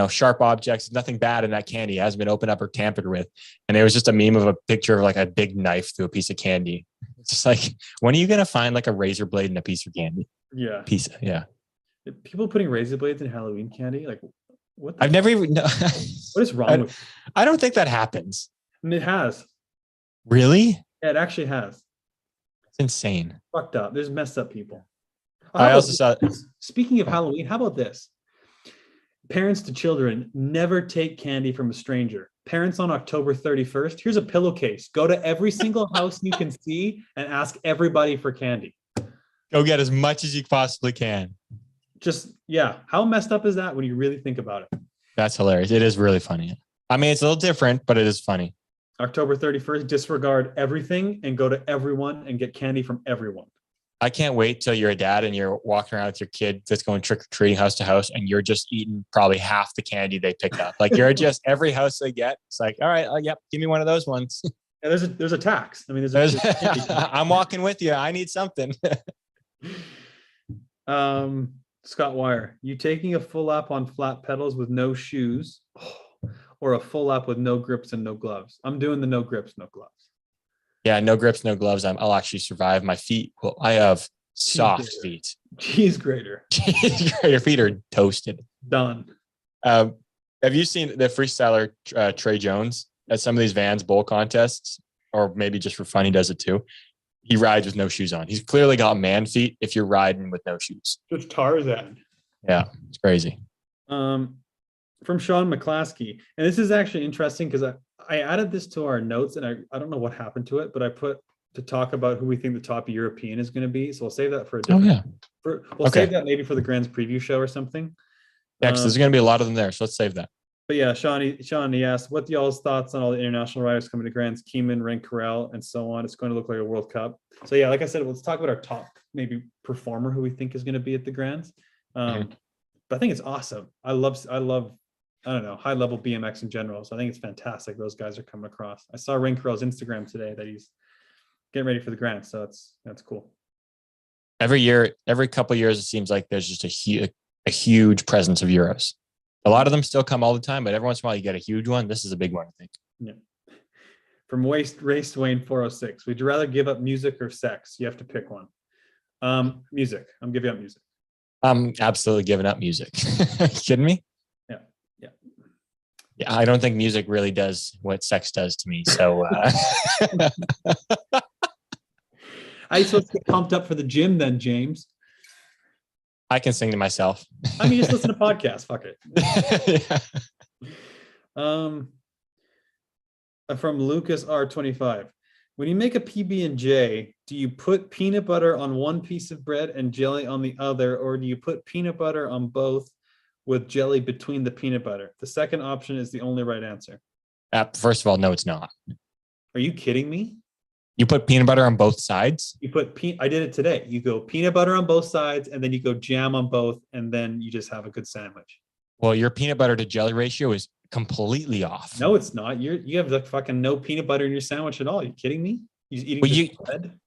sharp objects, nothing bad in that candy. It hasn't been opened up or tampered with. And it was just a meme of a picture of like a big knife through a piece of candy. It's just like, when are you going to find like a razor blade in a piece of candy? Yeah. Yeah. People putting razor blades in Halloween candy, like what? I've never even, What is wrong with? I don't think that happens. And it has. Really? Yeah, it actually has. It's insane. Fucked up. There's messed up people. I also saw, Speaking of Halloween, how about this? Parents to children, never take candy from a stranger. Parents on October 31st, here's a pillowcase. Go to every single house you can see and ask everybody for candy. go get as much as you possibly can. Just, yeah. How messed up is that when you really think about it? That's hilarious. It is really funny. I mean, it's a little different, but it is funny. October 31st, disregard everything and go to everyone and get candy from everyone. I can't wait till you're a dad and you're walking around with your kid that's going trick or treating house to house and you're just eating probably half the candy they picked up. Like you're just every house they get. It's like, all right, yep, give me one of those ones. Yeah, there's a tax. I mean, I'm walking with you. I need something. Scott Wire, you taking a full lap on flat pedals with no shoes or a full lap with no grips and no gloves? I'm doing the no grips, no gloves. Yeah, no grips, no gloves. I'll actually survive. My feet. Well, I have soft feet. Cheese grater. Your feet are toasted. Done. Have you seen the freestyler Trey Jones at some of these Vans bowl contests, or maybe just for fun, he does it too? He rides with no shoes on. He's clearly got man feet if you're riding with no shoes. Just Tarzan. Yeah, it's crazy. From Sean McClaskey, and this is actually interesting because I added this to our notes and I don't know what happened to it, but I put to talk about who we think the top European is going to be. So we'll save that for a different. We'll save that maybe for the Grands preview show or something. Yeah, because there's going to be a lot of them there, so let's save that. But yeah, Sean, he asked, what y'all's thoughts on all the international riders coming to Grands, Keeman, Rank Corral, and so on? It's going to look like a World Cup. So yeah, like I said, let's talk about our top maybe performer who we think is going to be at the Grands. But I think it's awesome. I love, I don't know, high level BMX in general. So I think it's fantastic. Those guys are coming across. I saw Rank Corral's Instagram today that he's getting ready for the Grands. So that's cool. Every year, every couple of years, it seems like there's just a huge presence of Euros. A lot of them still come all the time, but every once in a while you get a huge one. This is a big one, I think. Yeah. From Race Wayne 406. Would you rather give up music or sex? You have to pick one. Music. I'm giving up music. I'm absolutely giving up music. Are you kidding me? Yeah. Yeah. Yeah, I don't think music really does what sex does to me. So How are you supposed to get pumped up for the gym then, James? I can sing to myself. I mean, just listen to podcasts. Fuck it. Yeah. From Lucas R25. When you make a PB&J, do you put peanut butter on one piece of bread and jelly on the other, or do you put peanut butter on both with jelly between the peanut butter? The second option is the only right answer. First of all, no, it's not. Are you kidding me? You put peanut butter on both sides? You put I did it today. You go peanut butter on both sides, and then you go jam on both, and then you just have a good sandwich. Well, your peanut butter to jelly ratio is completely off. No, it's not. You have like fucking no peanut butter in your sandwich at all. Are you kidding me? You're eating bread?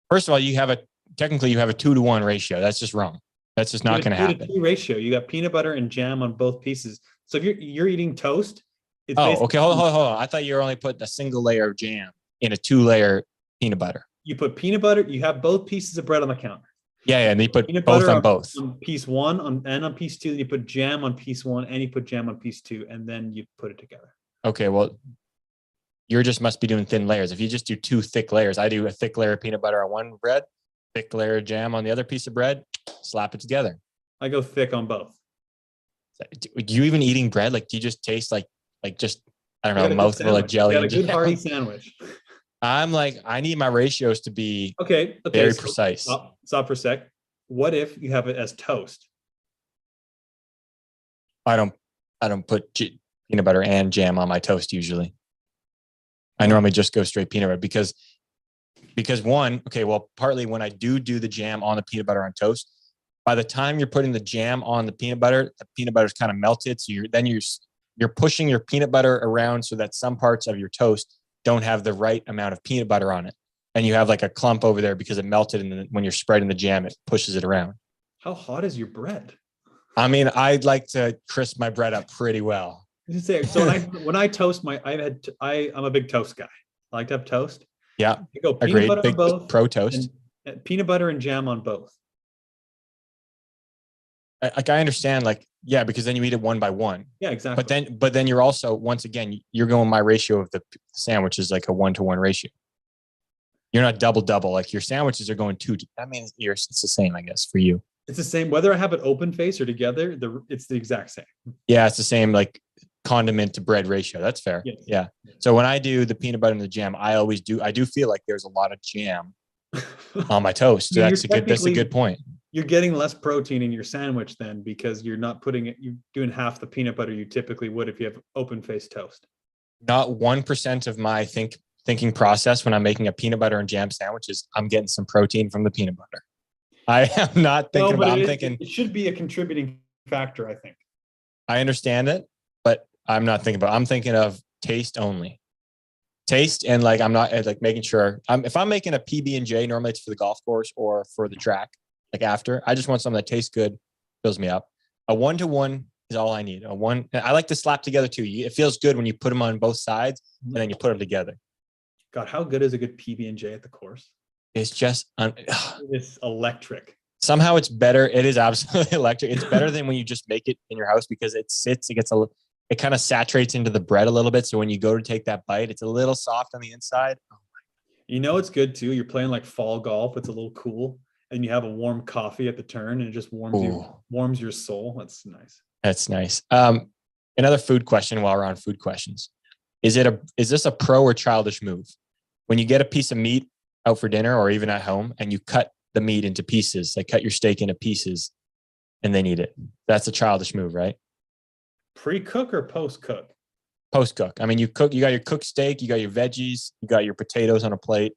First of all, you have a 2-to-1 ratio. That's just wrong. That's just not going to happen. 2-to-2 ratio. You got peanut butter and jam on both pieces. So if you're eating toast, it's okay. Hold on. I thought you were only putting a single layer of jam in a 2-layer peanut butter. You put peanut butter. You have both pieces of bread on the counter. Yeah, and you put peanut both butter on both. On piece one and on piece two. Then you put jam on piece one, and you put jam on piece two, and then you put it together. Okay, well, you just must be doing thin layers. If you just do 2 thick layers, I do a thick layer of peanut butter on one bread, thick layer of jam on the other piece of bread, slap it together. I go thick on both. Do you even eating bread? Like, do you just taste like just, I don't know, a mouthful of jelly? You got a good hearty sandwich. I'm like, I need my ratios to be okay, very precise. Stop for a sec. What if you have it as toast? I don't put peanut butter and jam on my toast usually. I normally just go straight peanut butter because one, okay, well, partly when I do the jam on the peanut butter on toast, by the time you're putting the jam on the peanut butter is kind of melted. So you're pushing your peanut butter around so that some parts of your toast don't have the right amount of peanut butter on it. And you have like a clump over there because it melted. And then when you're spreading the jam, it pushes it around. How hot is your bread? I mean, I'd like to crisp my bread up pretty well. So when I toast I'm a big toast guy. I like to have toast. Yeah. I go peanut butter on both. Pro toast. And peanut butter and jam on both. I understand, yeah, because then you eat it one by one. Yeah, exactly. But then you're also, once again, you're going, my ratio of the sandwich is like a 1-to-1 ratio. You're not double. Like your sandwiches are going 2. I mean, it's the same, I guess, for you. It's the same, whether I have it open face or together, it's the exact same. Yeah, it's the same, like condiment to bread ratio. That's fair. Yes. Yeah. So when I do the peanut butter and the jam, I do feel like there's a lot of jam on my toast. So that's a good point. You're getting less protein in your sandwich then, because you're doing half the peanut butter you typically would if you have open face toast. Not 1% of my thinking process when I'm making a peanut butter and jam sandwich is I'm getting some protein from the peanut butter. I am not thinking it should be a contributing factor, I think. I understand it, but I'm not thinking I'm thinking of taste only. Taste, and I'm not making sure if I'm making a PB&J, normally it's for the golf course or for the track. After, I just want something that tastes good, fills me up. A 1-to-1 is all I need. I like to slap together too. It feels good when you put them on both sides and then you put them together. God, how good is a good PB&J at the course? It's just, it's electric. Somehow it's better. It is absolutely electric. It's better than when you just make it in your house because it kind of saturates into the bread a little bit. So when you go to take that bite, it's a little soft on the inside. Oh my. It's good too. You're playing like fall golf. It's a little cool. And you have a warm coffee at the turn and it just warms your soul. That's nice. That's nice. Another food question while we're on food questions. Is this a pro or childish move? When you get a piece of meat out for dinner or even at home and you cut the meat into pieces, cut your steak into pieces and then eat it. That's a childish move, right? Pre-cook or post-cook? Post-cook. I mean, you got your cooked steak, you got your veggies, you got your potatoes on a plate.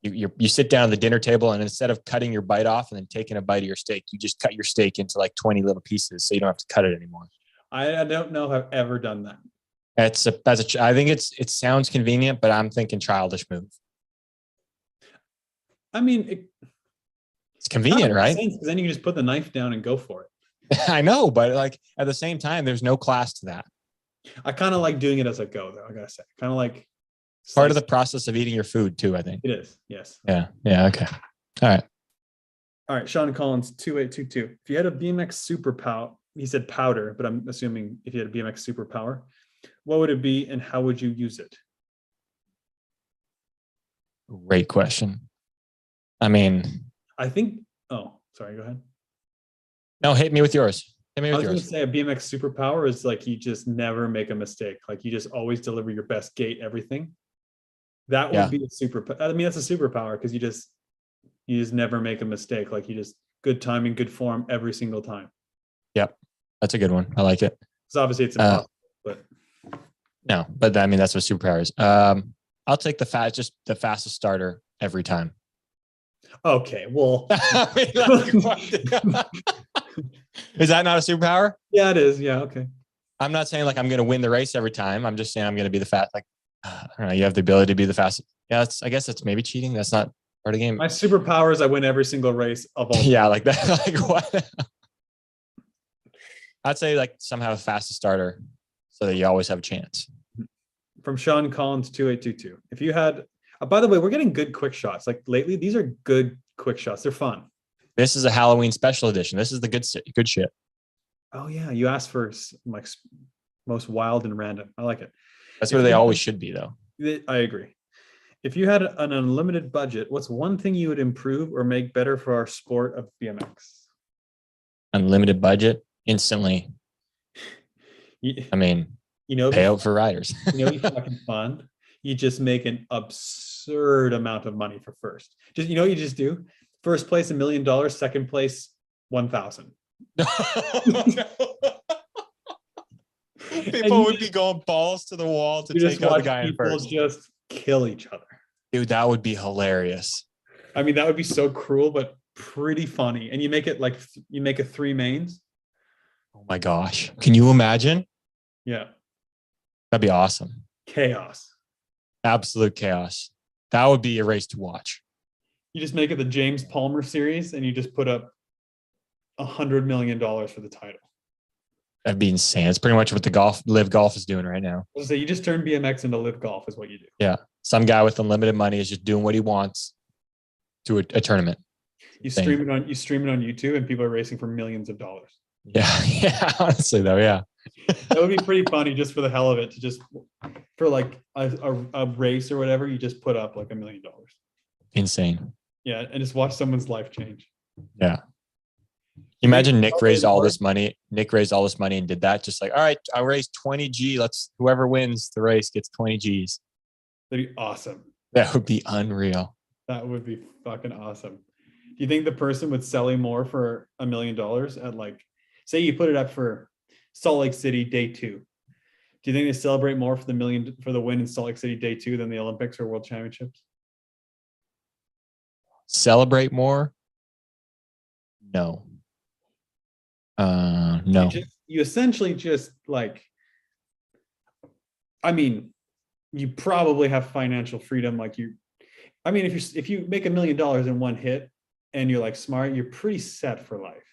You sit down at the dinner table and instead of cutting your bite off and then taking a bite of your steak, you just cut your steak into 20 little pieces so you don't have to cut it anymore. I don't know if I've ever done that. I think it sounds convenient, but I'm thinking childish move. I mean, it's convenient, right? Because then you can just put the knife down and go for it. I know, but like at the same time, there's no class to that. I kind of like doing it as I go, though. I gotta say, kind of like Part of the process of eating your food too, I think. It is. Yes. Yeah. Yeah. Okay. All right. All right. Sean Collins, 2822. If you had a BMX superpower, he said powder, but I'm assuming if you had a BMX superpower, what would it be and how would you use it? Great question. I mean, I think. Oh, sorry. Go ahead. no, hit me with yours. Hit me I with was going to yours. say a BMX superpower is like you just never make a mistake. Like you just always deliver your best gait, everything. That Yeah. would be a super. I mean, that's a superpower because you just never make a mistake. Like you just good timing, good form every single time. Yep. That's a good one. I like it. So obviously it's impossible, but No, but I mean, that's what superpower is. I'll take just the fastest starter every time. okay. Well, I mean, like, is that not a superpower? yeah, it is. Yeah. Okay. I'm not saying like I'm going to win the race every time. I'm just saying I'm going to be the fast. Like, I don't know. You have the ability to be the fastest. Yeah, I guess that's maybe cheating. That's not part of the game. My superpower is I win every single race of all. Yeah, like that. Like what? I'd say like somehow fastest starter, so that you always have a chance. From Sean Collins 2822. If you had, by the way, we're getting good quick shots. Like lately, these are good quick shots. They're fun. This is a Halloween special edition. This is the good shit. Oh yeah, you asked for like most wild and random. I like it. That's what they always should be, though. I agree. If you had an unlimited budget, what's one thing you would improve or make better for our sport of BMX? Unlimited budget, instantly. I mean, pay out for riders. Be fucking fun. You just make an absurd amount of money for first. Just you just do. First place $1 million, second place 1,000. People would be going balls to the wall to take out the guy in first. Just kill each other. Dude, that would be hilarious. I mean, that would be so cruel, but pretty funny. And you make it like you make it 3 mains. Oh my gosh. Can you imagine? Yeah. That'd be awesome. Chaos. Absolute chaos. That would be a race to watch. You just make it the James Palmer series and you just put up $100 million for the title. That'd be insane. It's pretty much what the Live Golf is doing right now. So you just turn BMX into Live Golf is what you do. Yeah. Some guy with unlimited money is just doing what he wants to a tournament. You stream it on YouTube and people are racing for millions of dollars. Yeah. Yeah. Honestly though. Yeah. That would be pretty funny just for the hell of it to just for like a race or whatever, you just put up like $1 million. Insane. Yeah. And just watch someone's life change. Yeah. Imagine Nick raised all this money. Nick raised all this money and did that. Just like, all right, I raised 20 G. Whoever wins the race gets 20 G's. That'd be awesome. That would be unreal. That would be fucking awesome. Do you think the person would sell you more for $1 million at like, say you put it up for Salt Lake City day 2? Do you think they celebrate more for the win in Salt Lake City day 2 than the Olympics or World Championships? Celebrate more? No. No. You essentially just like, I mean, you probably have financial freedom. Like if you make $1 million in one hit and you're like smart, you're pretty set for life.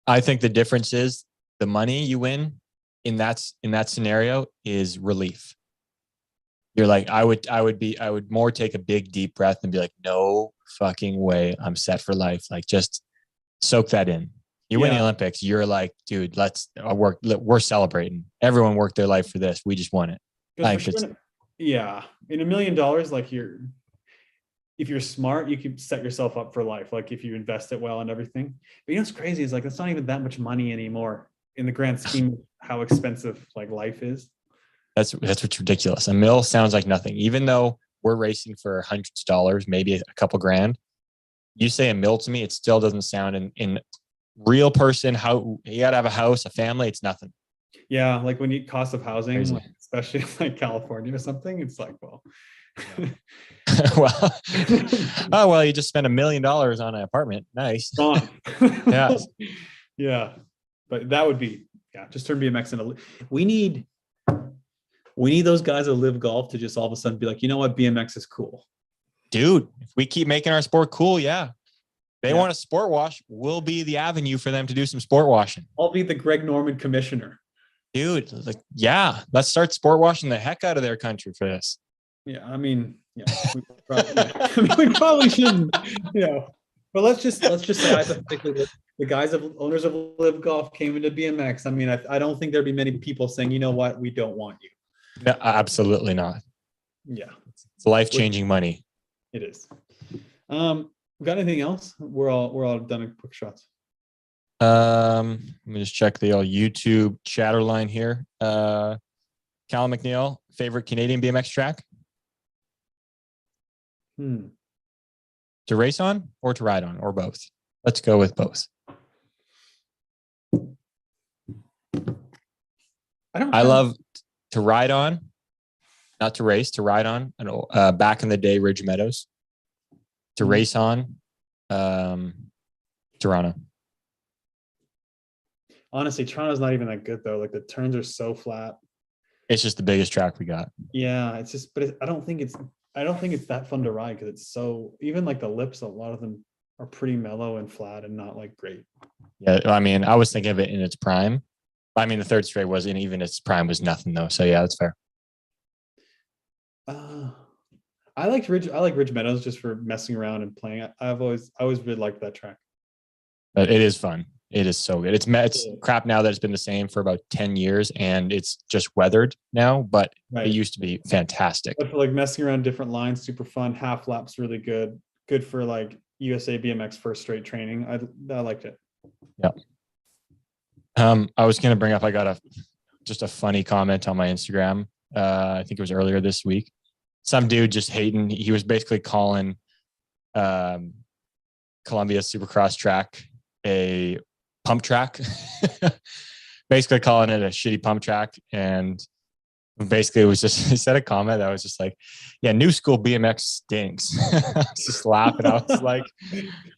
I think the difference is the money you win in that scenario is relief. You're like, I would more take a big deep breath and be like, no fucking way, I'm set for life. Like just soak that in. You win the Olympics, you're like, dude, we're celebrating. Everyone worked their life for this. We just won it. Like yeah. In $1 million, like if you're smart, you can set yourself up for life. Like if you invest it well and everything. But what's crazy is like, that's not even that much money anymore in the grand scheme of how expensive like life is. That's what's ridiculous. $1 million sounds like nothing, even though we're racing for hundreds of dollars, maybe a couple grand. You say $1 million to me, it still doesn't sound in real person. How you got to have a house, a family. It's nothing. Yeah. Like when you cost of housing, like, especially like California or something, it's like, well, well, you just spent $1 million on an apartment. Nice. Yeah. Yeah. But that would be, just turn BMX into, we need those guys that Live Golf to just all of a sudden be like, you know what? BMX is cool. Dude, if we keep making our sport cool, yeah. They Yeah. want to sport wash. We'll be the avenue for them to do some sport washing. I'll be the Greg Norman commissioner. Dude, like, yeah, let's start sport washing the heck out of their country for this. Yeah, I mean, yeah, I mean, we probably shouldn't, but let's just say hypothetically that the guys of owners of Live Golf came into BMX. I mean, I don't think there'd be many people saying, you know what, we don't want you. No, absolutely not. Yeah, It's life-changing money. it is. Got anything else? We're all done in quick shots. Let me just check the old YouTube chatter line here. Callum McNeil, favorite Canadian BMX track to race on or to ride on or both? Let's go with both. I love to ride on, not to race, to ride on. Back in the day, Ridge Meadows. To race on, Toronto. Honestly, Toronto's not even that good though. Like the turns are so flat. It's just the biggest track we got. Yeah, it's just, but I don't think it's that fun to ride because it's so, even like the lips, a lot of them are pretty mellow and flat and not like great. Yeah, I mean, I was thinking of it in its prime. I mean, the third straight wasn't even its prime was nothing though. So yeah, that's fair. I like Ridge Meadows just for messing around and playing. I always really liked that track. But it is fun. It is so good. It's crap now that it's been the same for about 10 years and it's just weathered now, but it used to be fantastic. But for like messing around different lines, super fun. Half laps really good. Good for like USA BMX first straight training. I liked it. Yeah. I was gonna bring up, I got just a funny comment on my Instagram. I think it was earlier this week. Some dude just hating. He was basically calling Columbia Supercross track a pump track, basically calling it a shitty pump track. And basically it was just, he said a comment that was just like, yeah, new school BMX stinks. I was just laughing. I was like,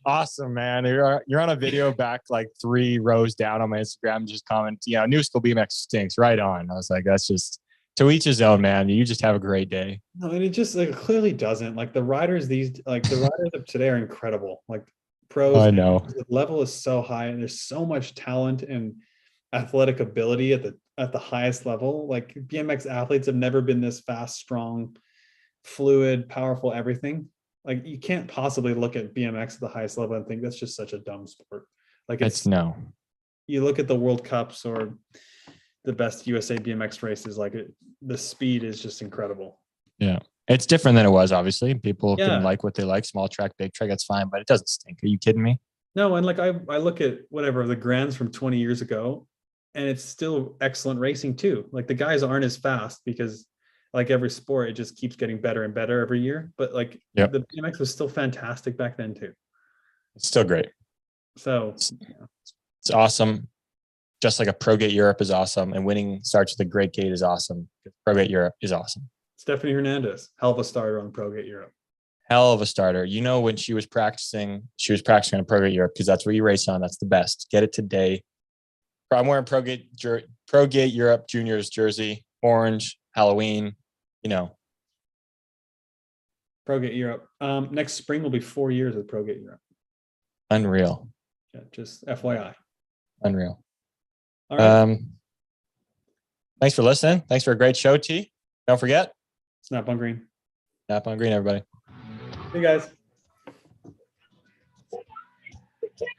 awesome, man. You're on a video back like 3 rows down on my Instagram, just comment, new school BMX stinks, right on. I was like, that's just, to each his own, man. You just have a great day. No, and it just like clearly doesn't. Like the riders of today are incredible. Like pros, I know the level is so high, and there's so much talent and athletic ability at the highest level. Like BMX athletes have never been this fast, strong, fluid, powerful, everything. Like you can't possibly look at BMX at the highest level and think that's just such a dumb sport. Like you look at the World Cups or the best USA BMX races, like the speed is just incredible. Yeah. It's different than it was, obviously. People can like what they like, small track, big track, that's fine, but it doesn't stink. Are you kidding me? No, and like I look at whatever the Grands from 20 years ago, and it's still excellent racing too. Like the guys aren't as fast because like every sport, it just keeps getting better and better every year. But like the BMX was still fantastic back then too. It's still great. So it's awesome. Just like a ProGate Europe is awesome, and winning starts with a great gate is awesome. ProGate Europe is awesome. Stephanie Hernandez, hell of a starter on ProGate Europe. Hell of a starter. When she was practicing on ProGate Europe because that's where you race on. That's the best. Get it today. I'm wearing ProGate Europe Juniors jersey, orange, Halloween. ProGate Europe. Next spring will be 4 years with ProGate Europe. Unreal. Yeah, just FYI. Unreal. All right. Thanks for listening. Thanks for a great show, T. Don't forget. Snap on green. Snap on green, everybody. Hey guys.